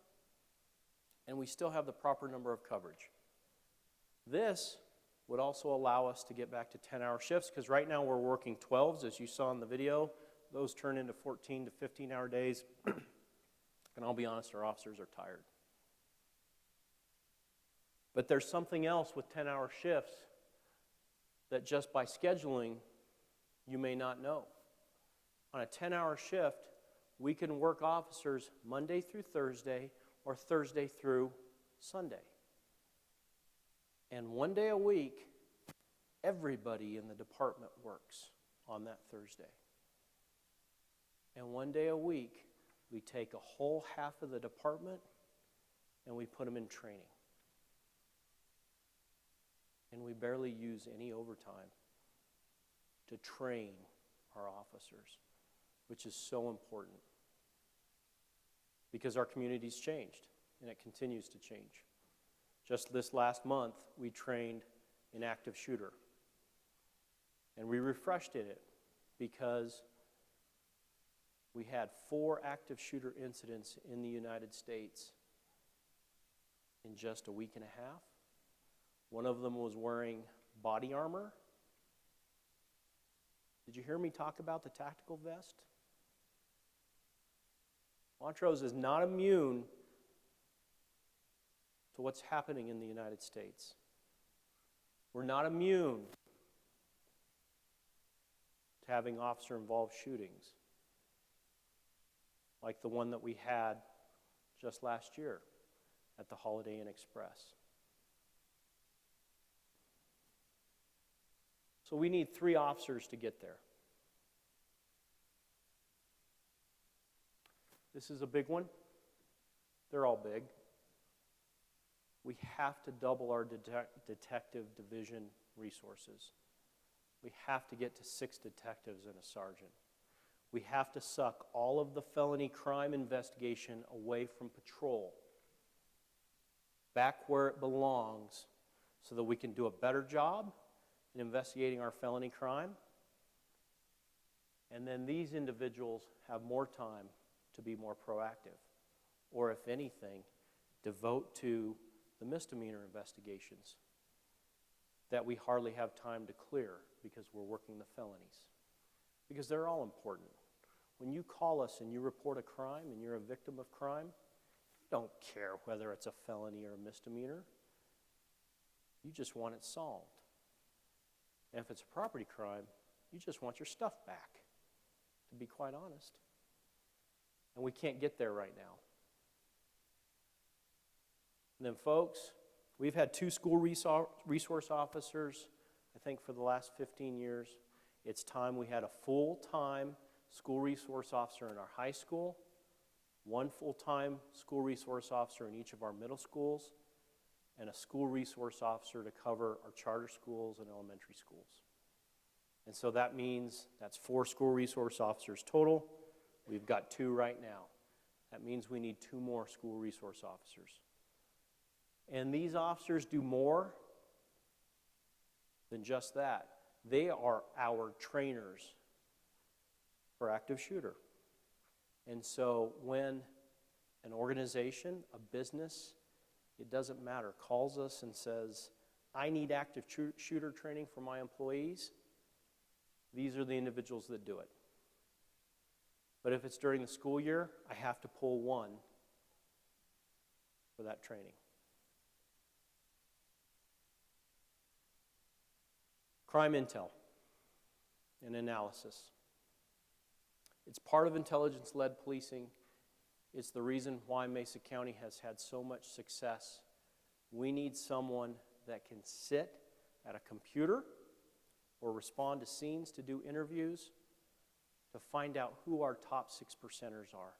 and we still have the proper number of coverage. This would also allow us to get back to 10-hour shifts, because right now we're working 12s, as you saw in the video. Those turn into 14 to 15-hour days, and I'll be honest, our officers are tired. But there's something else with 10-hour shifts that just by scheduling, you may not know. On a 10-hour shift, we can work officers Monday through Thursday or Thursday through Sunday. And 1 day a week, everybody in the department works on that Thursday. And 1 day a week, we take a whole half of the department and we put them in training. And we barely use any overtime to train our officers, which is so important. Because our community's changed, and it continues to change. Just this last month, we trained an active shooter. And we refreshed it because we had 4 active shooter incidents in the United States in just a week and a half. One of them was wearing body armor. Did you hear me talk about the tactical vest? Montrose is not immune to what's happening in the United States. We're not immune to having officer-involved shootings, like the one that we had just last year at the Holiday Inn Express. So we need 3 officers to get there. This is a big one. They're all big. We have to double our detective division resources. We have to get to 6 detectives and a sergeant. We have to suck all of the felony crime investigation away from patrol, back where it belongs, so that we can do a better job in investigating our felony crime. And then these individuals have more time to be more proactive, or if anything, devote to the misdemeanor investigations that we hardly have time to clear because we're working the felonies. Because they're all important. When you call us and you report a crime and you're a victim of crime, you don't care whether it's a felony or a misdemeanor. You just want it solved. And if it's a property crime, you just want your stuff back, to be quite honest. And we can't get there right now. And then, folks, we've had 2 school resource officers, I think, for the last 15 years. It's time we had a full-time school resource officer in our high school, 1 full-time school resource officer in each of our middle schools, and a school resource officer to cover our charter schools and elementary schools. And so that means that's 4 school resource officers total. We've got 2 right now. That means we need 2 more school resource officers. And these officers do more than just that. They are our trainers for active shooter. And so when an organization, a business, it doesn't matter, calls us and says, I need active shooter training for my employees, these are the individuals that do it. But if it's during the school year, I have to pull 1 for that training. Crime intel and analysis. It's part of intelligence-led policing. It's the reason why Mesa County has had so much success. We need someone that can sit at a computer or respond to scenes to do interviews to find out who our top 6%ers are.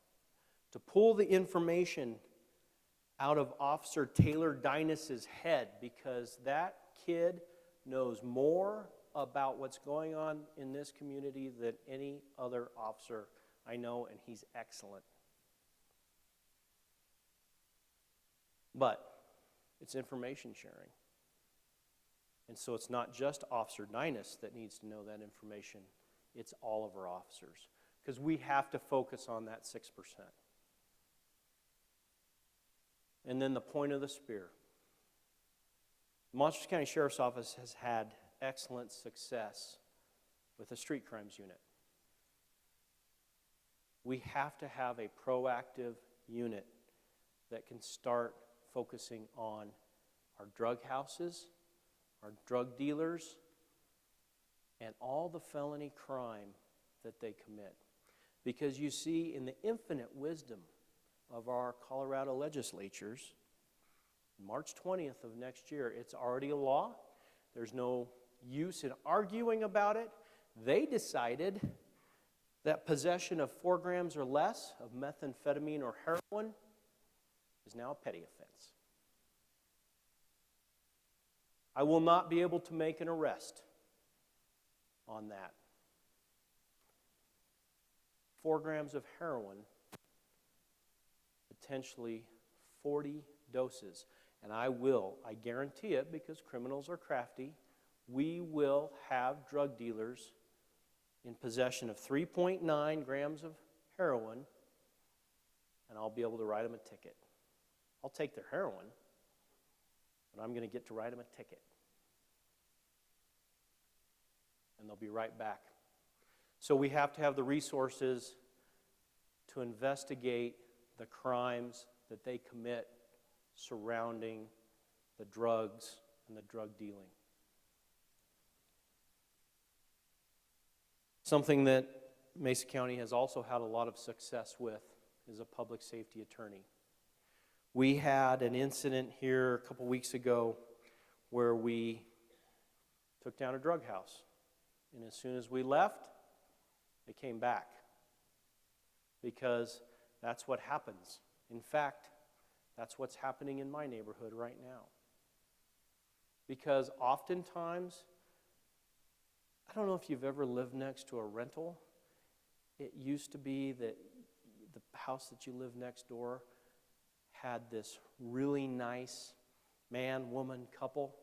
To pull the information out of Officer Taylor Dynas's head, because that kid knows more about what's going on in this community than any other officer I know, and he's excellent. But it's information sharing. And so it's not just Officer Dynas that needs to know that information, it's all of our officers. Because we have to focus on that 6%. And then the point of the spear. The Montrose County Sheriff's Office has had excellent success with the street crimes unit. We have to have a proactive unit that can start focusing on our drug houses, our drug dealers, and all the felony crime that they commit. Because you see, in the infinite wisdom of our Colorado legislatures, March 20th of next year, it's already a law. There's no use in arguing about it. They decided that possession of 4 grams or less of methamphetamine or heroin is now a petty offense. I will not be able to make an arrest on that. 4 grams of heroin, potentially 40 doses. And I guarantee it, because criminals are crafty, we will have drug dealers in possession of 3.9 grams of heroin, and I'll be able to write them a ticket. I'll take their heroin, but I'm going to get to write them a ticket. And they'll be right back. So we have to have the resources to investigate the crimes that they commit surrounding the drugs and the drug dealing. Something that Mesa County has also had a lot of success with is a public safety attorney. We had an incident here a couple weeks ago where we took down a drug house. And as soon as we left, they came back. Because that's what happens. In fact, that's what's happening in my neighborhood right now. Because oftentimes, I don't know if you've ever lived next to a rental. It used to be that the house that you lived next door had this really nice man-woman couple,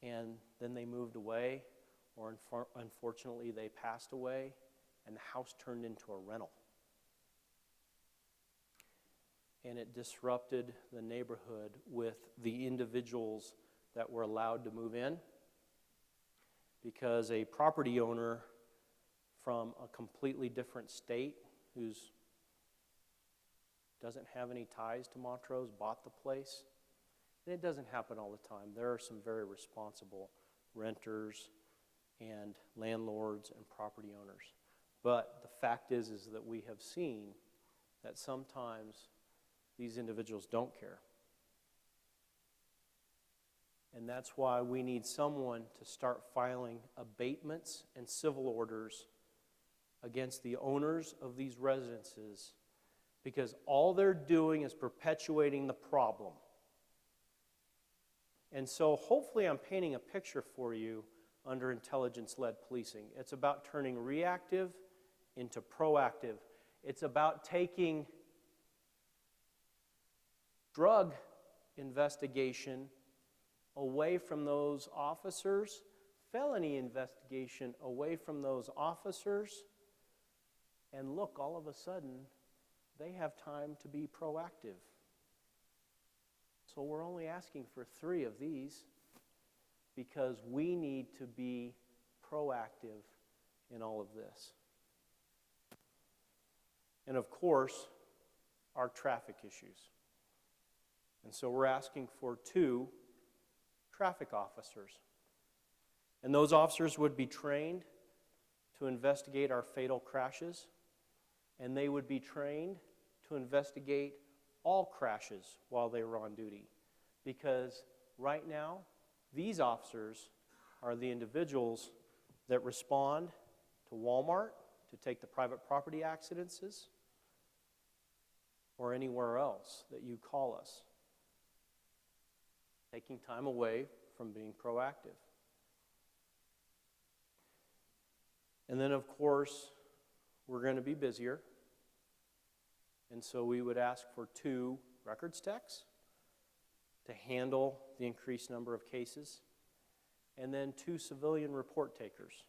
and then they moved away, or unfortunately they passed away, and the house turned into a rental. and it disrupted the neighborhood with the individuals that were allowed to move in, because a property owner from a completely different state who doesn't have any ties to Montrose bought the place. And it doesn't happen all the time. There are some very responsible renters and landlords and property owners. But the fact is that we have seen that sometimes these individuals don't care. And that's why we need someone to start filing abatements and civil orders against the owners of these residences, because all they're doing is perpetuating the problem. And so hopefully I'm painting a picture for you under intelligence-led policing. It's about turning reactive into proactive. It's about taking drug investigation away from those officers, felony investigation away from those officers, and look, all of a sudden, they have time to be proactive. So we're only asking for 3 of these because we need to be proactive in all of this. And of course, our traffic issues. And so we're asking for 2 traffic officers. And those officers would be trained to investigate our fatal crashes, and they would be trained to investigate all crashes while they were on duty. Because right now, these officers are the individuals that respond to Walmart to take the private property accidents, or anywhere else that you call us, taking time away from being proactive. And then, of course, we're going to be busier. And so we would ask for 2 records techs to handle the increased number of cases, and then 2 civilian report takers.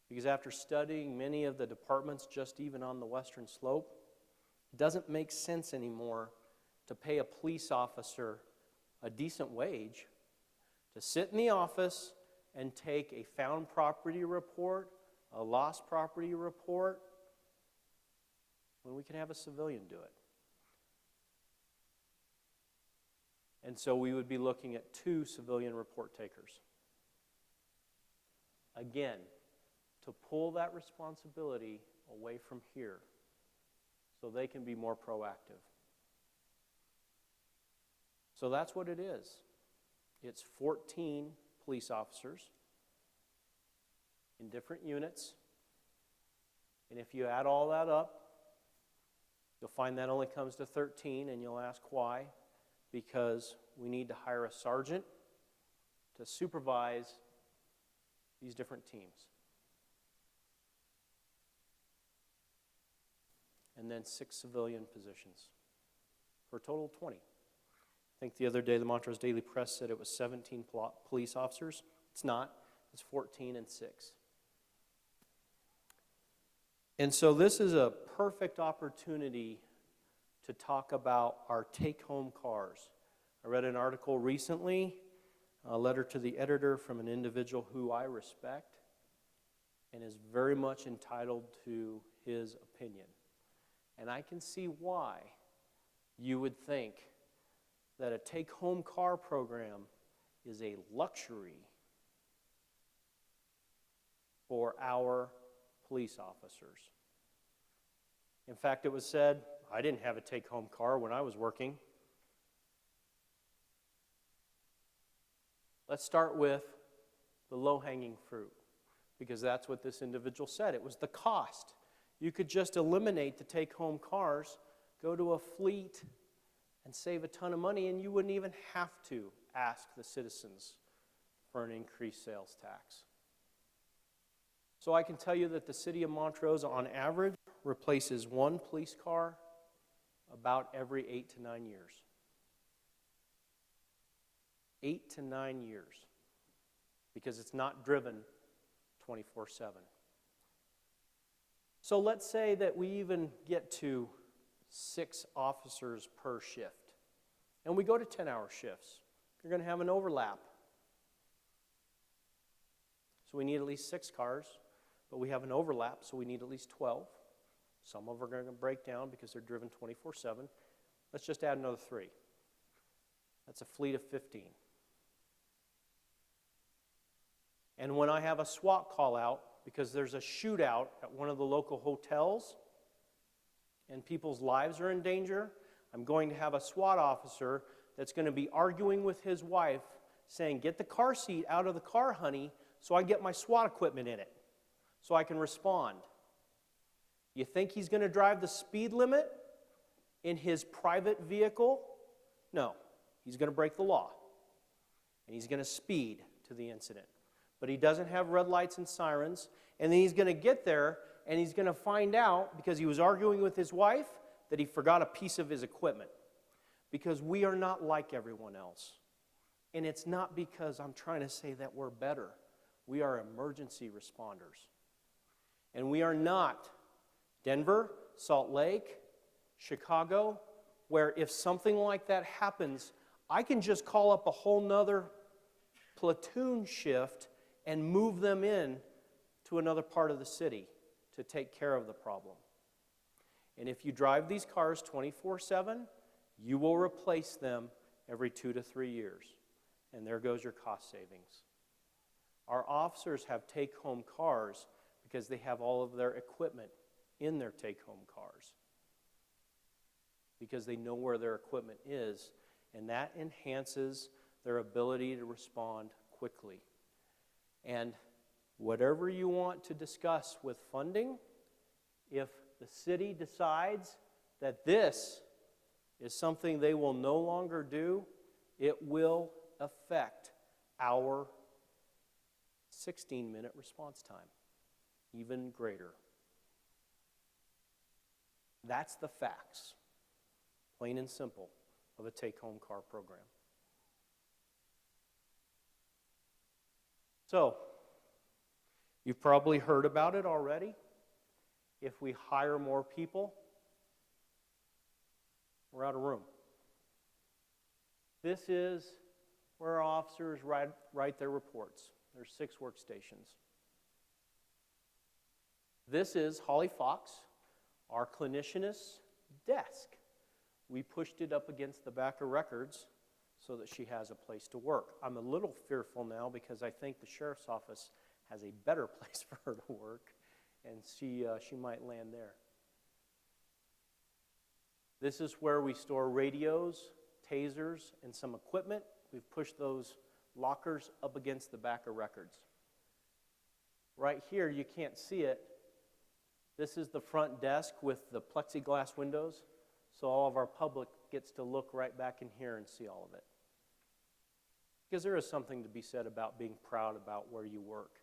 Because after studying many of the departments just even on the western slope, it doesn't make sense anymore to pay a police officer a decent wage to sit in the office and take a found property report, a lost property report, when we can have a civilian do it. And so we would be looking at 2 civilian report takers. Again, to pull that responsibility away from here so they can be more proactive. So that's what it is. It's 14 police officers in different units. And if you add all that up, you'll find that only comes to 13, and you'll ask why. Because we need to hire a sergeant to supervise these different teams. And then 6 civilian positions for a total of 20. I think the other day the Montrose Daily Press said it was 17 police officers. It's not. It's 14 and 6. And so this is a perfect opportunity to talk about our take-home cars. I read an article recently, a letter to the editor from an individual who I respect and is very much entitled to his opinion. And I can see why you would think that a take-home car program is a luxury for our police officers. In fact, it was said, I didn't have a take-home car when I was working. Let's start with the low-hanging fruit, because that's what this individual said. It was the cost. You could just eliminate the take-home cars, go to a fleet, and save a ton of money, and you wouldn't even have to ask the citizens for an increased sales tax. So I can tell you that the city of Montrose, on average, replaces 1 police car about every 8 to 9 years. 8 to 9 years, because it's not driven 24/7. So let's say that we even get to 6 officers per shift. And we go to 10-hour shifts. You're going to have an overlap. So we need at least 6 cars, but we have an overlap, so we need at least 12. Some of them are going to break down because they're driven 24/7. Let's just add another 3. That's a fleet of 15. And when I have a SWAT call out, because there's a shootout at one of the local hotels and people's lives are in danger, I'm going to have a SWAT officer that's going to be arguing with his wife, saying, "Get the car seat out of the car, honey, so I get my SWAT equipment in it, so I can respond." You think he's going to drive the speed limit in his private vehicle? No. He's going to break the law. And he's going to speed to the incident. But he doesn't have red lights and sirens. And then he's going to get there, and he's going to find out, because he was arguing with his wife, that he forgot a piece of his equipment. Because we are not like everyone else. And it's not because I'm trying to say that we're better. We are emergency responders. And we are not Denver, Salt Lake, Chicago, where if something like that happens, I can just call up a whole nother platoon shift and move them in to another part of the city to take care of the problem. And if you drive these cars 24/7, you will replace them every 2 to 3 years. And there goes your cost savings. Our officers have take-home cars because they have all of their equipment in their take-home cars, because they know where their equipment is, and that enhances their ability to respond quickly. And whatever you want to discuss with funding, if the city decides that this is something they will no longer do, it will affect our 16-minute response time, even greater. That's the facts, plain and simple, of a take-home car program. So, you've probably heard about it already. If we hire more people, we're out of room. This is where our officers write their reports. There's 6 workstations. This is Holly Fox, our clinicianist's desk. We pushed it up against the back of records so that she has a place to work. I'm a little fearful now because I think the sheriff's office has a better place for her to work, and she might land there. This is where we store radios, tasers, and some equipment. We've pushed those lockers up against the back of records. Right here, you can't see it. This is the front desk with the plexiglass windows, so all of our public gets to look right back in here and see all of it. Because there is something to be said about being proud about where you work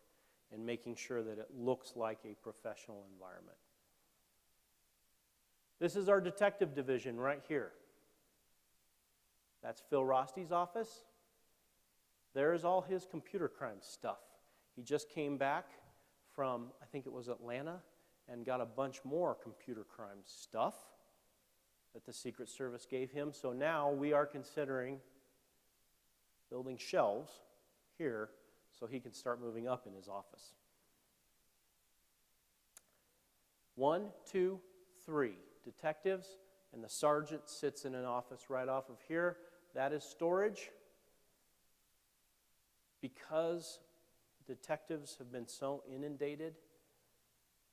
and making sure that it looks like a professional environment. This is our detective division right here. That's Phil Rosty's office. There's all his computer crime stuff. He just came back from, I think it was Atlanta, and got a bunch more computer crime stuff that the Secret Service gave him. So now we are considering building shelves here so he can start moving up in his office. 1, 2, 3 detectives, and the sergeant sits in an office right off of here. That is storage. Because detectives have been so inundated,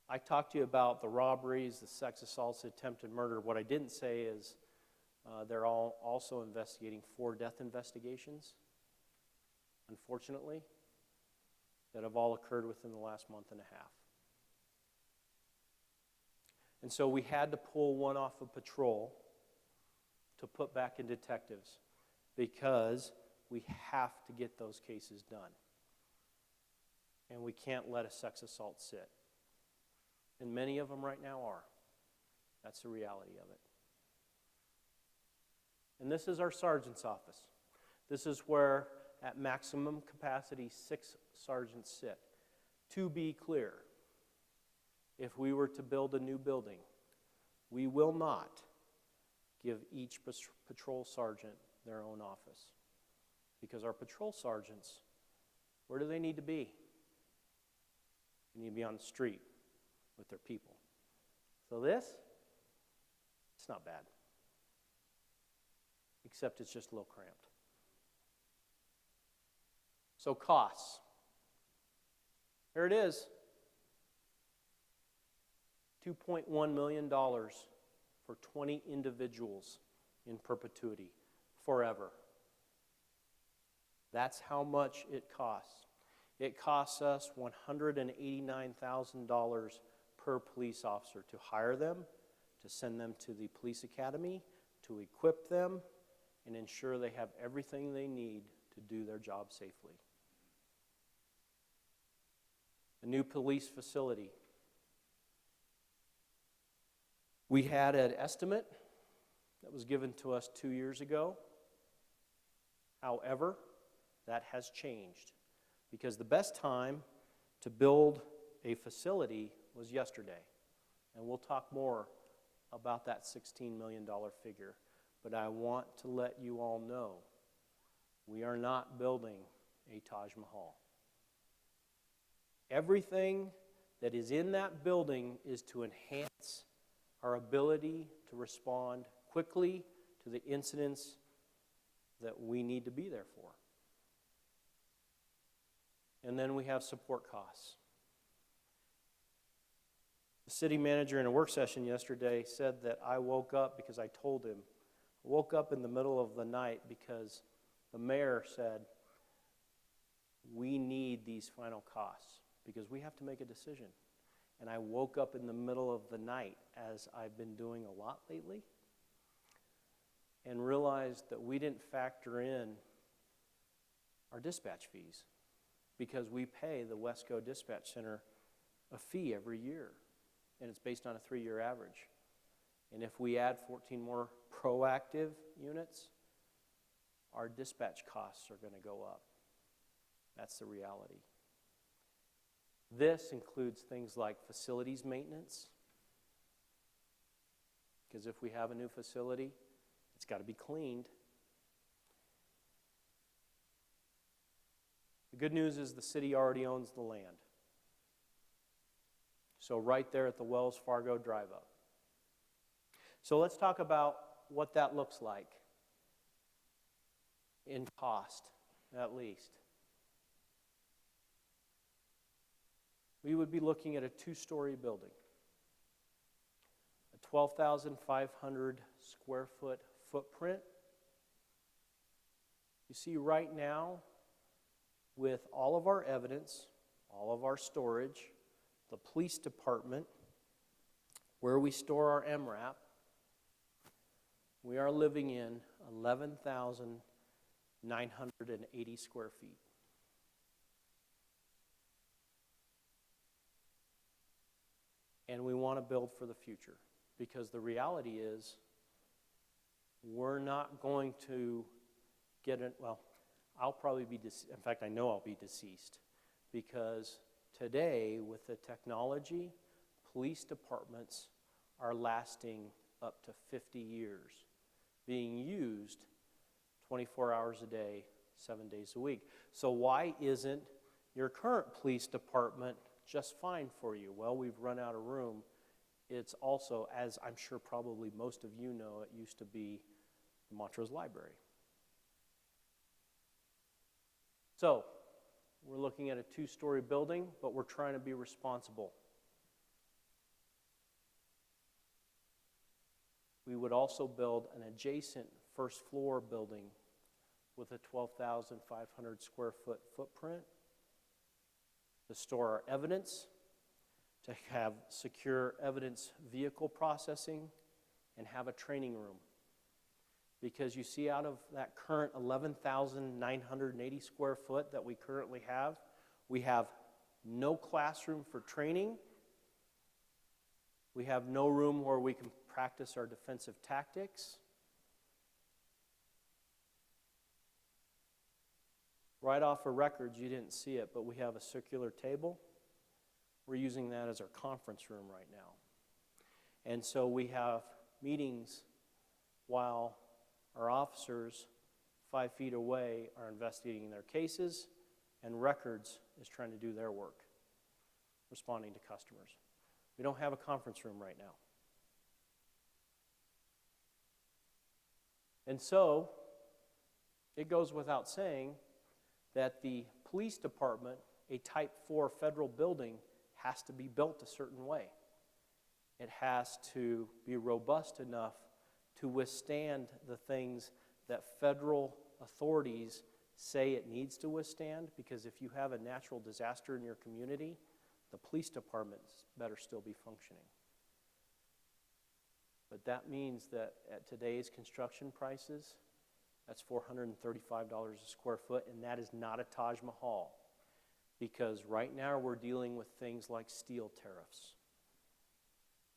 I talked to you about the robberies, the sex assaults, the attempted murder. What I didn't say is they're all also investigating 4 death investigations, unfortunately, that have all occurred within the last month and a half. And so we had to pull one off of patrol to put back in detectives because we have to get those cases done. And we can't let a sex assault sit. And many of them right now are. That's the reality of it. And this is our sergeant's office. This is where, at maximum capacity, 6 sergeants sit. To be clear, if we were to build a new building, we will not give each patrol sergeant their own office. Because our patrol sergeants, where do they need to be? They need to be on the street with their people. So this, it's not bad. Except it's just a little cramped. So costs. Here it is. $2.1 million for 20 individuals in perpetuity, forever. That's how much it costs. It costs us $189,000 per police officer to hire them, to send them to the police academy, to equip them, and ensure they have everything they need to do their job safely. A new police facility. We had an estimate that was given to us 2 years ago. However, that has changed because the best time to build a facility was yesterday. And we'll talk more about that $16 million figure. But I want to let you all know we are not building a Taj Mahal. Everything that is in that building is to enhance our ability to respond quickly to the incidents that we need to be there for. And then we have support costs. The city manager in a work session yesterday said that I woke up because I told him. I woke up in the middle of the night because the mayor said, we need these final costs because we have to make a decision. And I woke up in the middle of the night, as I've been doing a lot lately, and realized that we didn't factor in our dispatch fees because we pay the Wesco Dispatch Center a fee every year, and it's based on a 3-year average. And if we add 14 more proactive units, our dispatch costs are going to go up. That's the reality. This includes things like facilities maintenance, because if we have a new facility, it's got to be cleaned. The good news is the city already owns the land. So right there at the Wells Fargo drive-up. So let's talk about what that looks like in cost, at least. We would be looking at a 2-story building, a 12,500 square foot footprint. You see right now, with all of our evidence, all of our storage, the police department, where we store our MRAP, we are living in 11,980 square feet. And we want to build for the future because the reality is we're not going to get it. Well, I'll probably be, in fact, I know I'll be deceased because today with the technology, police departments are lasting up to 50 years, being used 24 hours a day, 7 days a week. So why isn't your current police department just fine for you? Well, we've run out of room. It's also, as I'm sure probably most of you know, it used to be the Montrose Library. So, we're looking at a 2-story building, but we're trying to be responsible. We would also build an adjacent first floor building with a 12,500 square foot footprint to store our evidence, to have secure evidence vehicle processing, and have a training room. Because you see, out of that current 11,980 square foot that we currently have, we have no classroom for training. We have no room where we can practice our defensive tactics. Right off of records, you didn't see it, but we have a circular table. We're using that as our conference room right now. And so we have meetings while our officers 5 feet away are investigating their cases, and records is trying to do their work, responding to customers. We don't have a conference room right now. And so, it goes without saying that the police department, a type 4 federal building, has to be built a certain way. It has to be robust enough to withstand the things that federal authorities say it needs to withstand, because if you have a natural disaster in your community, the police department better still be functioning. But that means that at today's construction prices, that's $435 a square foot, and that is not a Taj Mahal, because right now we're dealing with things like steel tariffs.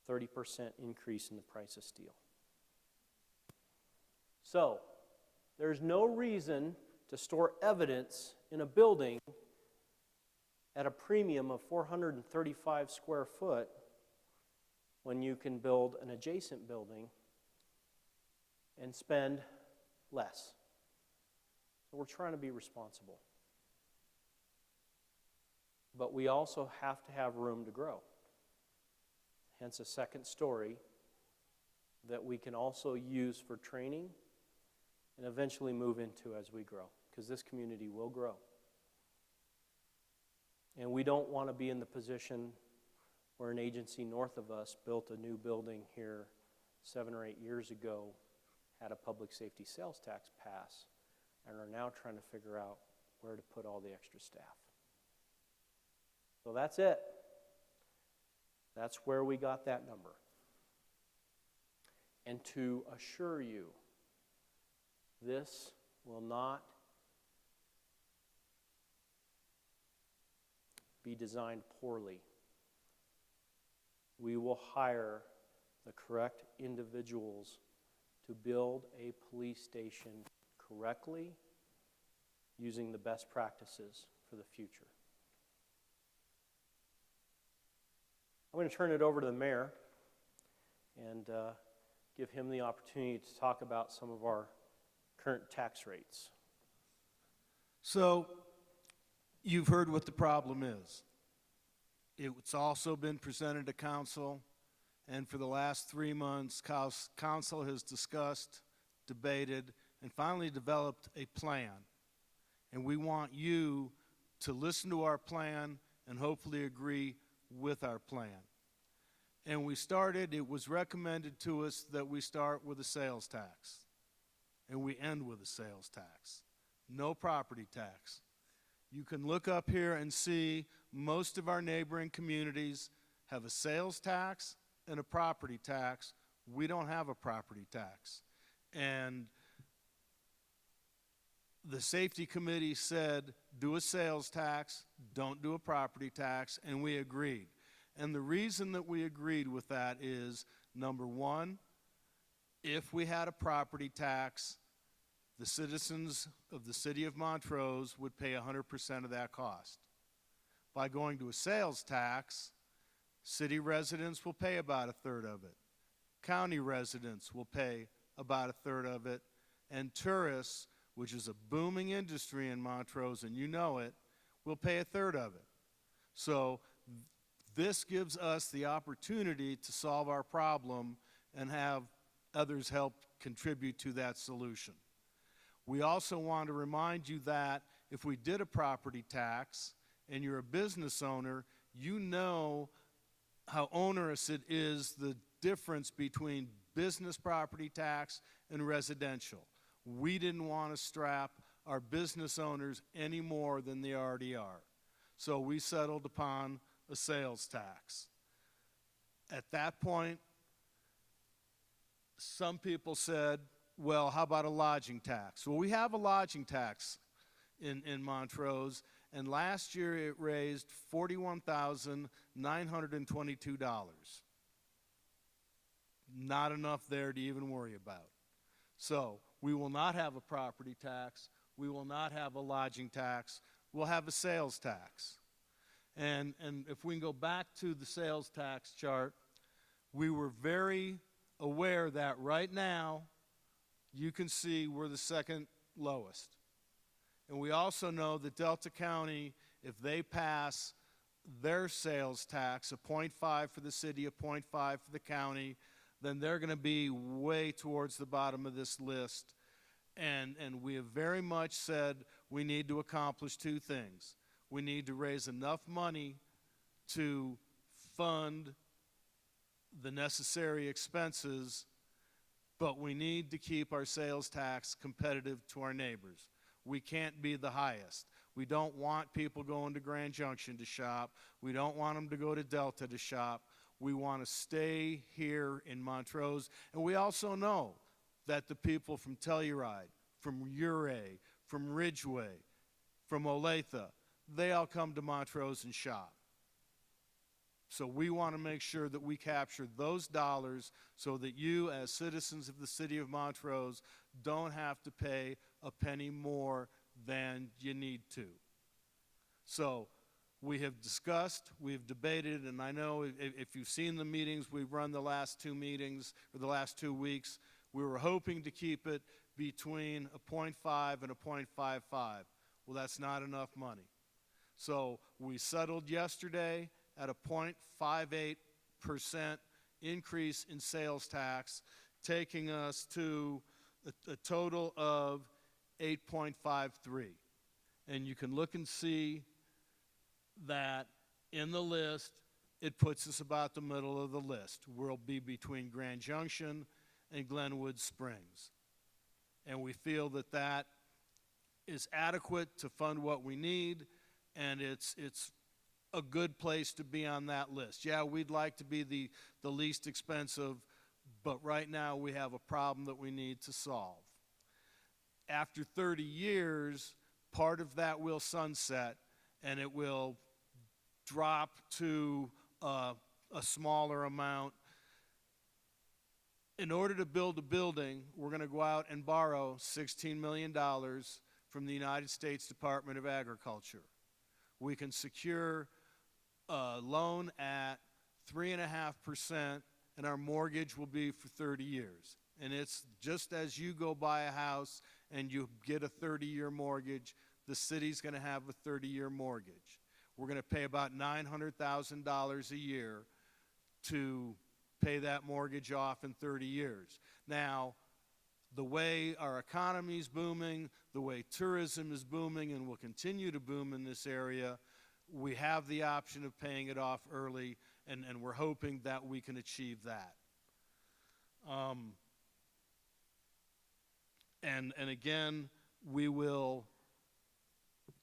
30% increase in the price of steel. So, there's no reason to store evidence in a building at a premium of 435 square foot when you can build an adjacent building and spend less. So we're trying to be responsible. But we also have to have room to grow. Hence a second story that we can also use for training and eventually move into as we grow, because this community will grow. And we don't want to be in the position where an agency north of us built a new building here 7 or 8 years ago, had a public safety sales tax pass, and are now trying to figure out where to put all the extra staff. So that's it. That's where we got that number. And to assure you, this will not be designed poorly. We will hire the correct individuals to build a police station correctly, using the best practices for the future. I'm going to turn it over to the mayor and give him the opportunity to talk about some of our current tax rates. So, you've heard what the problem is. It's also been presented to council, and for the last 3 months, council has discussed, debated, and finally developed a plan. And we want you to listen to our plan and hopefully agree with our plan. And it was recommended to us that we start with a sales tax. And we end with a sales tax. No property tax. You can look up here and see most of our neighboring communities have a sales tax and a property tax. We don't have a property tax. And the safety committee said, do a sales tax, don't do a property tax, and we agreed. And the reason that we agreed with that is, number one, if we had a property tax, the citizens of the city of Montrose would pay 100% of that cost. By going to a sales tax, city residents will pay about 1/3 of it. County residents will pay about 1/3 of it. And tourists, which is a booming industry in Montrose, and you know it, will pay 1/3 of it. So this gives us the opportunity to solve our problem and have others help contribute to that solution. We also want to remind you that if we did a property tax and you're a business owner, you know how onerous it is, the difference between business property tax and residential. We didn't want to strap our business owners any more than they already are. So we settled upon a sales tax. At that point, some people said, well, how about a lodging tax? Well, we have a lodging tax in Montrose, and last year it raised $41,922. Not enough there to even worry about. So we will not have a property tax. We will not have a lodging tax. We'll have a sales tax. And if we can go back to the sales tax chart, we were very aware that right now you can see we're the second lowest. And we also know that Delta County, if they pass their sales tax, a 0.5 for the city, a 0.5 for the county, then they're going to be way towards the bottom of this list. And we have very much said we need to accomplish two things. We need to raise enough money to fund the necessary expenses, but we need to keep our sales tax competitive to our neighbors. We can't be the highest. We don't want people going to Grand Junction to shop. We don't want them to go to Delta to shop. We want to stay here in Montrose. And we also know that the people from Telluride, from Ouray, from Ridgeway, from Olathe, they all come to Montrose and shop. So we want to make sure that we capture those dollars so that you, as citizens of the city of Montrose, don't have to pay a penny more than you need to. So we have discussed, we've debated, and I know if you've seen the meetings we've run the last two meetings, or the last 2 weeks, we were hoping to keep it between a 0.5 and a 0.55. Well, that's not enough money. So we settled yesterday at a 0.58% increase in sales tax, taking us to a total of 8.53. And you can look and see that in the list, it puts us about the middle of the list. We'll be between Grand Junction and Glenwood Springs. And we feel that that is adequate to fund what we need, and it's a good place to be on that list. Yeah, we'd like to be the least expensive, but right now we have a problem that we need to solve. After 30 years, part of that will sunset, and it will drop to a smaller amount. In order to build a building, we're going to go out and borrow $16 million from the United States Department of Agriculture. We can secure a loan at 3.5%, and our mortgage will be for 30 years. And it's just as you go buy a house and you get a 30-year mortgage, the city's going to have a 30-year mortgage. We're going to pay about $900,000 a year to pay that mortgage off in 30 years. Now, the way our economy is booming, the way tourism is booming and will continue to boom in this area, we have the option of paying it off early, and we're hoping that we can achieve that. And again, we will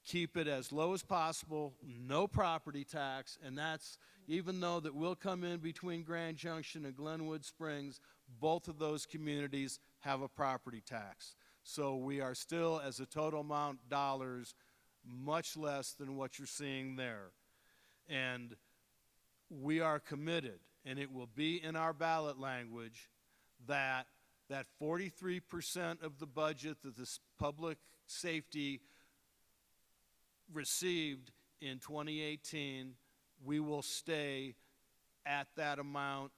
keep it as low as possible, no property tax, and that's, even though that we'll come in between Grand Junction and Glenwood Springs, both of those communities have a property tax. So we are still, as a total amount dollars, much less than what you're seeing there. And we are committed, and it will be in our ballot language, that 43% of the budget that this public safety received in 2018, we will stay at that amount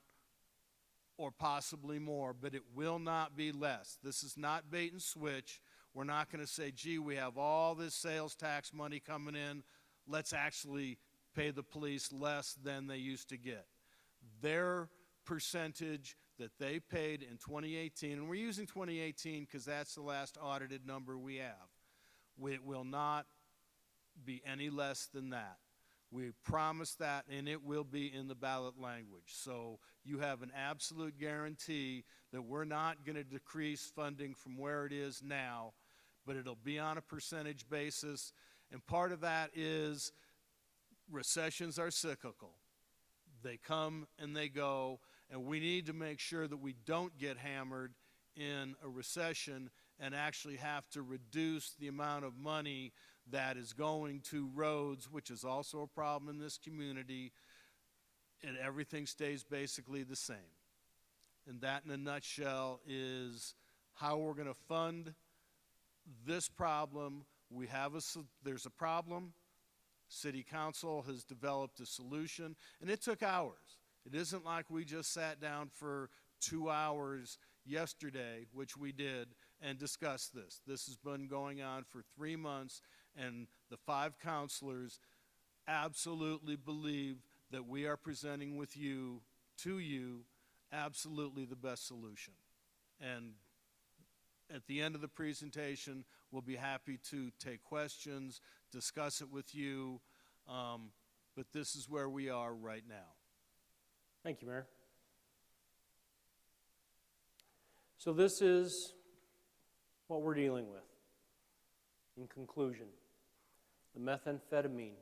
or possibly more, but it will not be less. This is not bait and switch. We're not going to say, gee, we have all this sales tax money coming in, let's actually pay the police less than they used to get. Their percentage that they paid in 2018, and we're using 2018 because that's the last audited number we have, it will not be any less than that. We promise that, and it will be in the ballot language. So you have an absolute guarantee that we're not going to decrease funding from where it is now, but it'll be on a percentage basis. And part of that is recessions are cyclical. They come and they go, and we need to make sure that we don't get hammered in a recession and actually have to reduce the amount of money that is going to roads, which is also a problem in this community, and everything stays basically the same. And that, in a nutshell, is how we're going to fund this problem. There's a problem. City Council has developed a solution, and it took hours. It isn't like we just sat down for 2 hours yesterday, which we did, and discuss this. This has been going on for 3 months, and the 5 counselors absolutely believe that we are presenting to you, absolutely the best solution. And at the end of the presentation, we'll be happy to take questions, discuss it with you, but this is where we are right now. Thank you, Mayor. So this is what we're dealing with. In conclusion, the methamphetamine,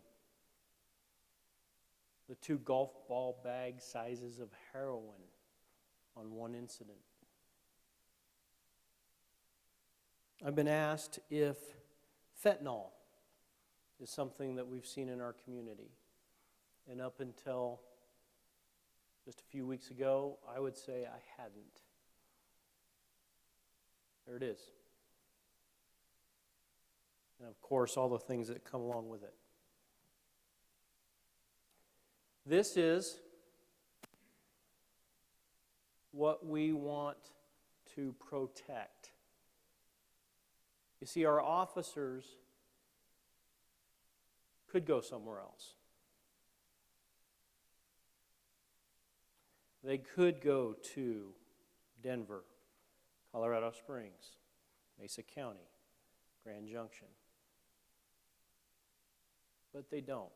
the 2 golf ball bag sizes of heroin on one incident. I've been asked if fentanyl is something that we've seen in our community. And up until just a few weeks ago, I would say I hadn't. There it is. And of course, all the things that come along with it. This is what we want to protect. You see, our officers could go somewhere else. They could go to Denver, Colorado Springs, Mesa County, Grand Junction. But they don't.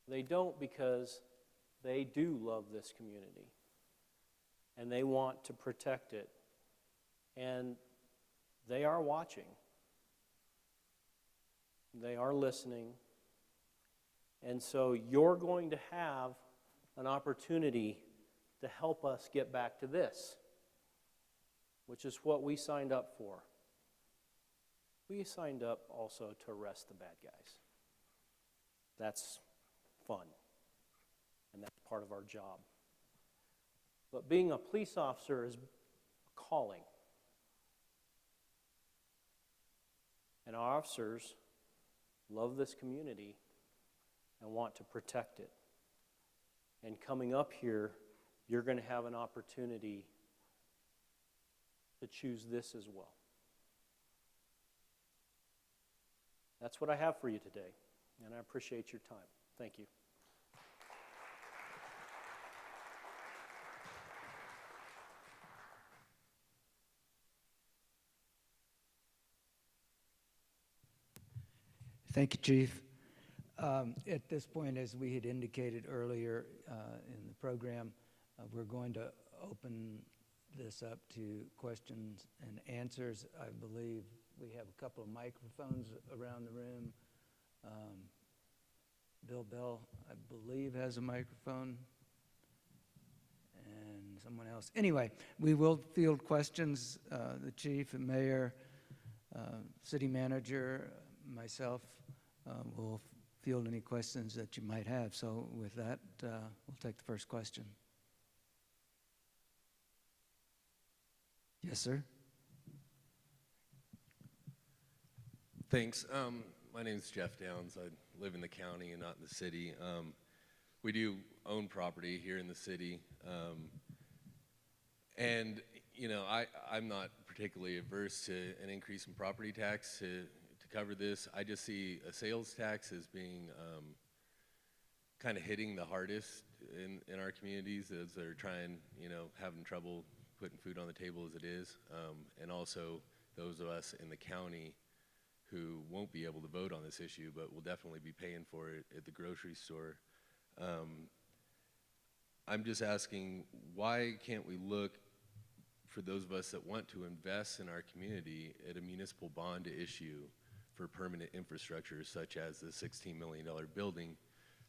They don't because they do love this community and they want to protect it. And they are watching. They are listening. And so you're going to have an opportunity to help us get back to this, which is what we signed up for. We signed up also to arrest the bad guys. That's fun, and that's part of our job. But being a police officer is a calling. And our officers love this community and want to protect it. And coming up here, you're going to have an opportunity to choose this as well. That's what I have for you today, and I appreciate your time. Thank you. Thank you, Chief. At this point, as we had indicated earlier in the program, we're going to open this up to questions and answers. I believe we have a couple of microphones around the room. Bill Bell, I believe, has a microphone. And someone else. Anyway, we will field questions. The Chief and Mayor, City Manager, myself will field any questions that you might have. So with that, we'll take the first question. Yes, sir. Thanks. My name is Jeff Downs. I live in the county and not in the city. We do own property here in the city. And, you know, I'm not particularly averse to an increase in property tax to cover this. I just see a sales tax as being kind of hitting the hardest in our communities as they're trying, you know, having trouble putting food on the table as it is. And also those of us in the county who won't be able to vote on this issue, but will definitely be paying for it at the grocery store. I'm just asking, why can't we look for those of us that want to invest in our community at a municipal bond issue for permanent infrastructure, such as the $16 million building,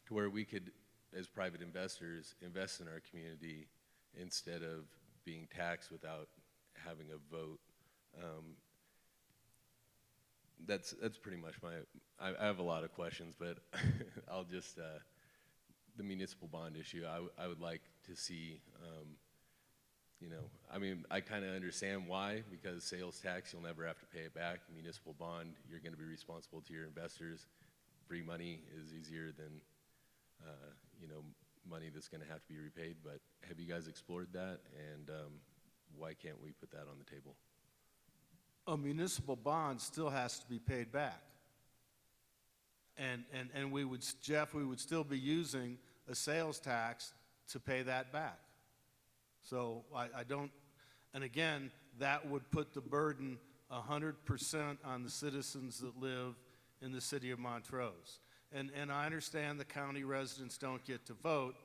to where we could, as private investors, invest in our community instead of being taxed without having a vote. That's pretty much I have a lot of questions, but I'll just, the municipal bond issue, I would like to see, you know, I mean, I kind of understand why, because sales tax, you'll never have to pay it back. Municipal bond, you're going to be responsible to your investors. Free money is easier than, you know, money that's going to have to be repaid. But have you guys explored that? And why can't we put that on the table? A municipal bond still has to be paid back. And we would, Jeff, we would still be using a sales tax to pay that back. So I don't, and again, that would put the burden 100% on the citizens that live in the city of Montrose. And I understand the county residents don't get to vote.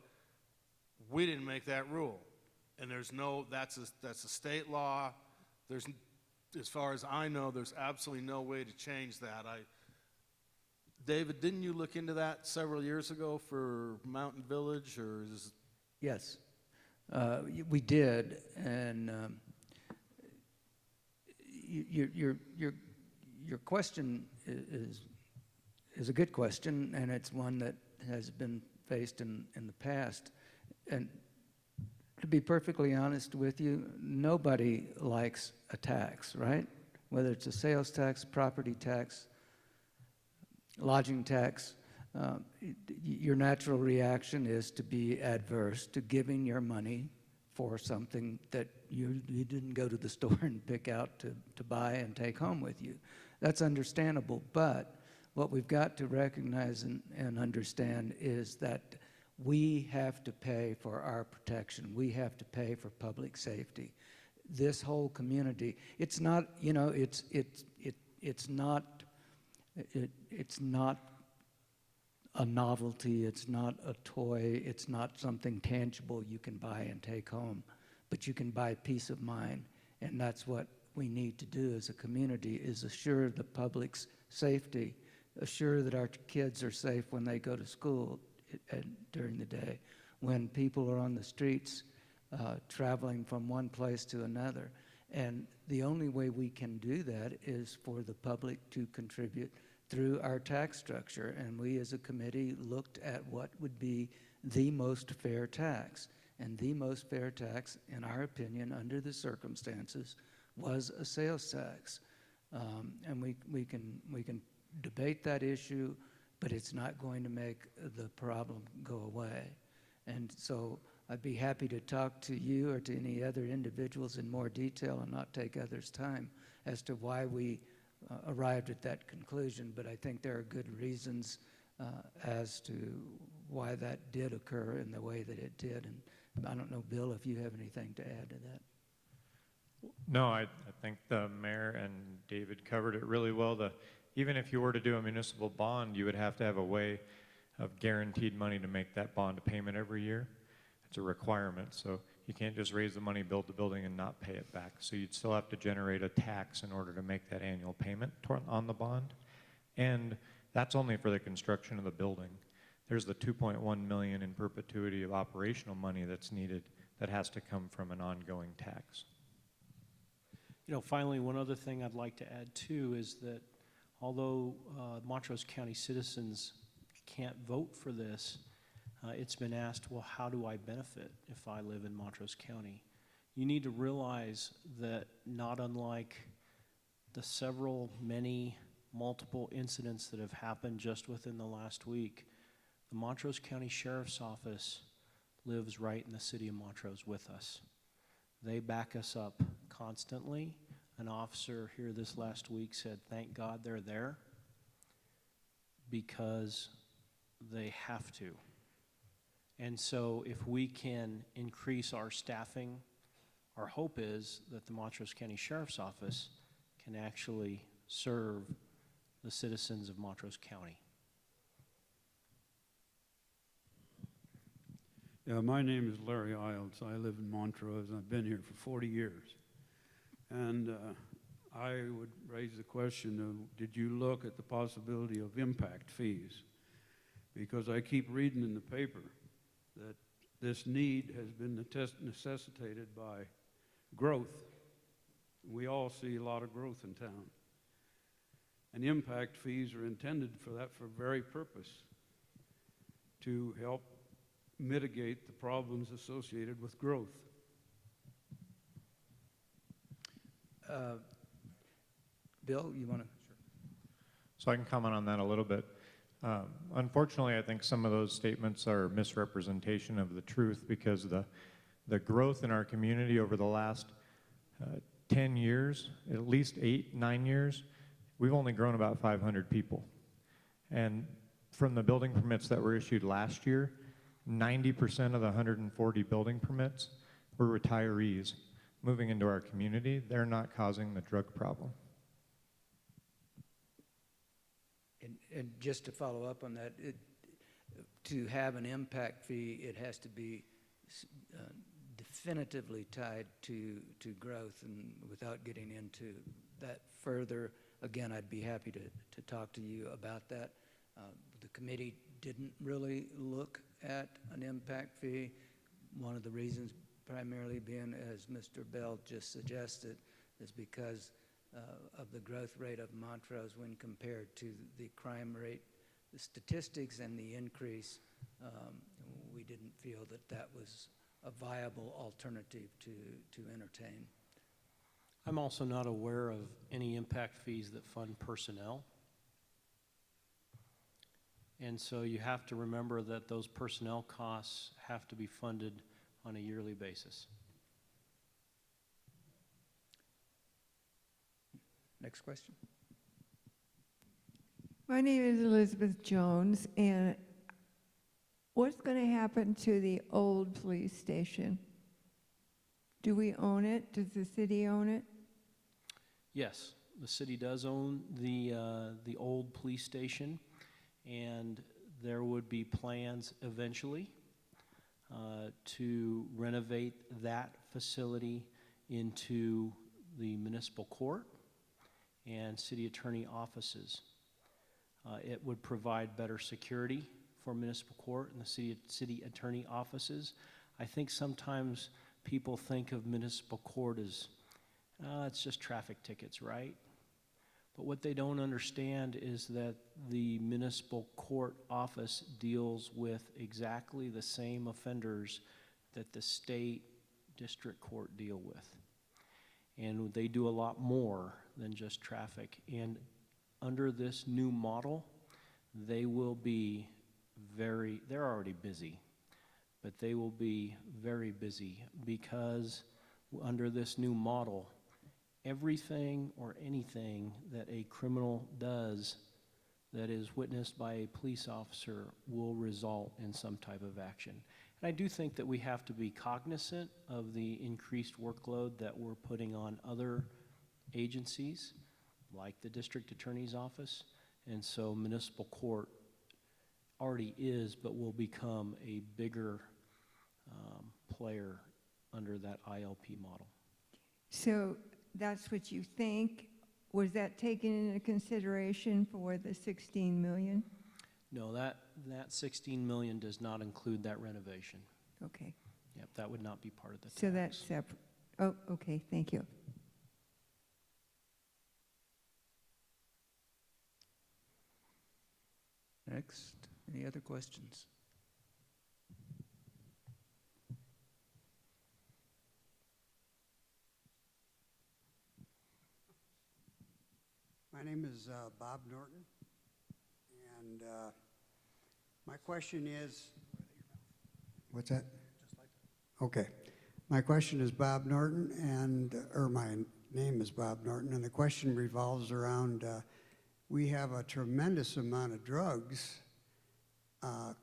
We didn't make that rule. And there's no, that's a state law. There's, as far as I know, there's absolutely no way to change that. David, didn't you look into that several years ago for Mountain Village, or is? Yes, we did, and your question is a good question, and it's one that has been faced in the past. And to be perfectly honest with you, nobody likes a tax, right? Whether it's a sales tax, property tax, lodging tax, your natural reaction is to be adverse to giving your money for something that you didn't go to the store and pick out to buy and take home with you. That's understandable, but what we've got to recognize and understand is that we have to pay for our protection. We have to pay for public safety. This whole community, it's not, you know, it's not a novelty, it's not a toy, it's not something tangible you can buy and take home, but you can buy peace of mind. And that's what we need to do as a community, is assure the public's safety, assure that our kids are safe when they go to school during the day, when people are on the streets traveling from one place to another. And the only way we can do that is for the public to contribute through our tax structure. And we as a committee looked at what would be the most fair tax. And the most fair tax, in our opinion, under the circumstances, was a sales tax. And we can debate that issue, but it's not going to make the problem go away. And so I'd be happy to talk to you or to any other individuals in more detail and not take others' time as to why we arrived at that conclusion, but I think there are good reasons as to why that did occur in the way that it did. And I don't know, Bill, if you have anything to add to that. No, I think the mayor and David covered it really well. Even if you were to do a municipal bond, you would have to have a way of guaranteed money to make that bond a payment every year. It's a requirement, so you can't just raise the money, build the building, and not pay it back. So you'd still have to generate a tax in order to make that annual payment on the bond. And that's only for the construction of the building. There's the $2.1 million in perpetuity of operational money that's needed that has to come from an ongoing tax. You know, finally, one other thing I'd like to add too is that although Montrose County citizens can't vote for this, it's been asked, well, how do I benefit if I live in Montrose County? You need to realize that not unlike the many multiple incidents that have happened just within the last week, the Montrose County Sheriff's Office lives right in the city of Montrose with us. They back us up constantly. An officer here this last week said, thank God they're there because they have to. And so if we can increase our staffing, our hope is that the Montrose County Sheriff's Office can actually serve the citizens of Montrose County. Yeah, my name is Larry Iles. I live in Montrose, and I've been here for 40 years. And I would raise the question of, did you look at the possibility of impact fees? Because I keep reading in the paper that this need has been necessitated by growth. We all see a lot of growth in town. And impact fees are intended for that very purpose, to help mitigate the problems associated with growth. Bill, you want to? Sure. So I can comment on that a little bit. Unfortunately, I think some of those statements are misrepresentation of the truth, because the growth in our community over the last 10 years, at least 8, 9 years, we've only grown about 500 people. And from the building permits that were issued last year, 90% of the 140 building permits were retirees moving into our community. They're not causing the drug problem. And just to follow up on that, to have an impact fee, it has to be definitively tied to growth. And without getting into that further, again, I'd be happy to talk to you about that. The committee didn't really look at an impact fee. One of the reasons primarily being, as Mr. Bell just suggested, is because of the growth rate of Montrose when compared to the crime rate, the statistics, and the increase. We didn't feel that that was a viable alternative to entertain. I'm also not aware of any impact fees that fund personnel. And so you have to remember that those personnel costs have to be funded on a yearly basis. Next question. My name is Elizabeth Jones, and what's going to happen to the old police station? Do we own it? Does the city own it? Yes, the city does own the old police station, and there would be plans eventually to renovate that facility into the municipal court and city attorney offices. It would provide better security for municipal court and the city attorney offices. I think sometimes people think of municipal court as, it's just traffic tickets, right? But what they don't understand is that the municipal court office deals with exactly the same offenders that the state district court deal with. And they do a lot more than just traffic. And under this new model, they will be they're already busy, but they will be very busy because under this new model, everything or anything that a criminal does that is witnessed by a police officer will result in some type of action. And I do think that we have to be cognizant of the increased workload that we're putting on other agencies, like the district attorney's office. And so municipal court already is, but will become a bigger player under that ILP model. So that's what you think? Was that taken into consideration for the 16 million? No, that 16 million does not include that renovation. Okay. Yep, that would not be part of the tax. So that's separate. Oh, okay, thank you. Next, any other questions? My name is Bob Norton, and my question is, what's that? Okay. My question is Bob Norton, or my name is Bob Norton, and the question revolves around we have a tremendous amount of drugs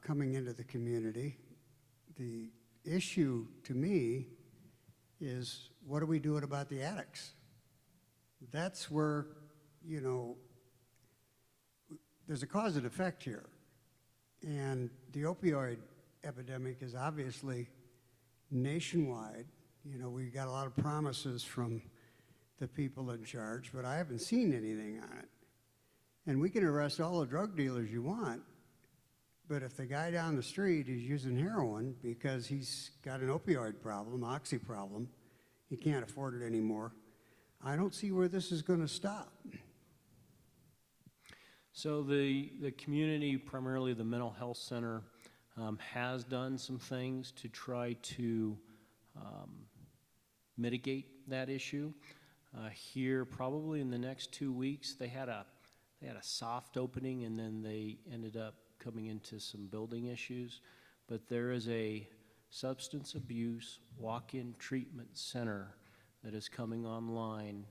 coming into the community. The issue to me is, what are we doing about the addicts? That's where, you know, there's a cause and effect here. And the opioid epidemic is obviously nationwide. You know, we got a lot of promises from the people in charge, but I haven't seen anything on it. And we can arrest all the drug dealers you want, but if the guy down the street is using heroin because he's got an opioid problem, oxy problem, he can't afford it anymore, I don't see where this is going to stop. So the community, primarily the mental health center, has done some things to try to mitigate that issue. Here, probably in the next 2 weeks, they had a soft opening, and then they ended up coming into some building issues. But there is a substance abuse walk-in treatment center that is coming online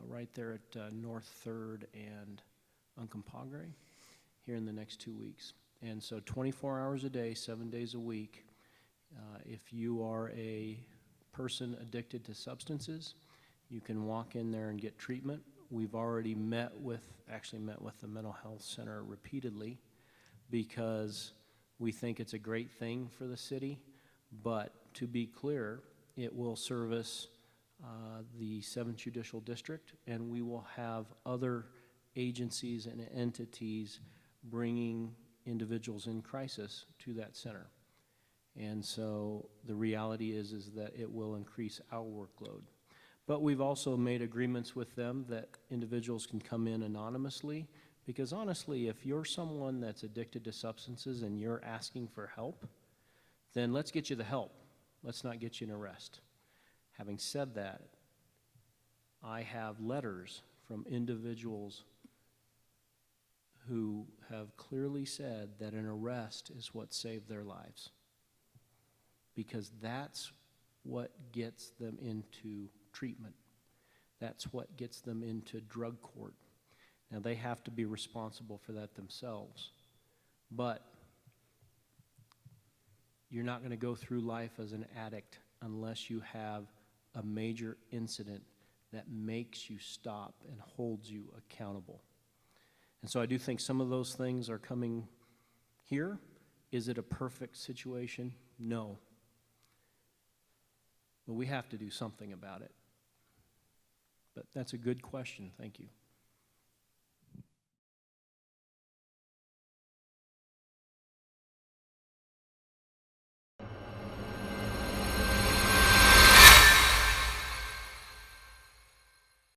right there at North 3rd and Uncompahgre here in the next 2 weeks. And so 24 hours a day, 7 days a week, if you are a person addicted to substances, you can walk in there and get treatment. We've already actually met with the mental health center repeatedly because we think it's a great thing for the city, but to be clear, it will service the 7th Judicial District, and we will have other agencies and entities bringing individuals in crisis to that center. And so the reality is that it will increase our workload. But we've also made agreements with them that individuals can come in anonymously, because honestly, if you're someone that's addicted to substances and you're asking for help, then let's get you the help. Let's not get you an arrest. Having said that, I have letters from individuals who have clearly said that an arrest is what saved their lives, because that's what gets them into treatment. That's what gets them into drug court. Now, they have to be responsible for that themselves, but you're not going to go through life as an addict unless you have a major incident that makes you stop and holds you accountable. And so I do think some of those things are coming here. Is it a perfect situation? No. But we have to do something about it. But that's a good question. Thank you.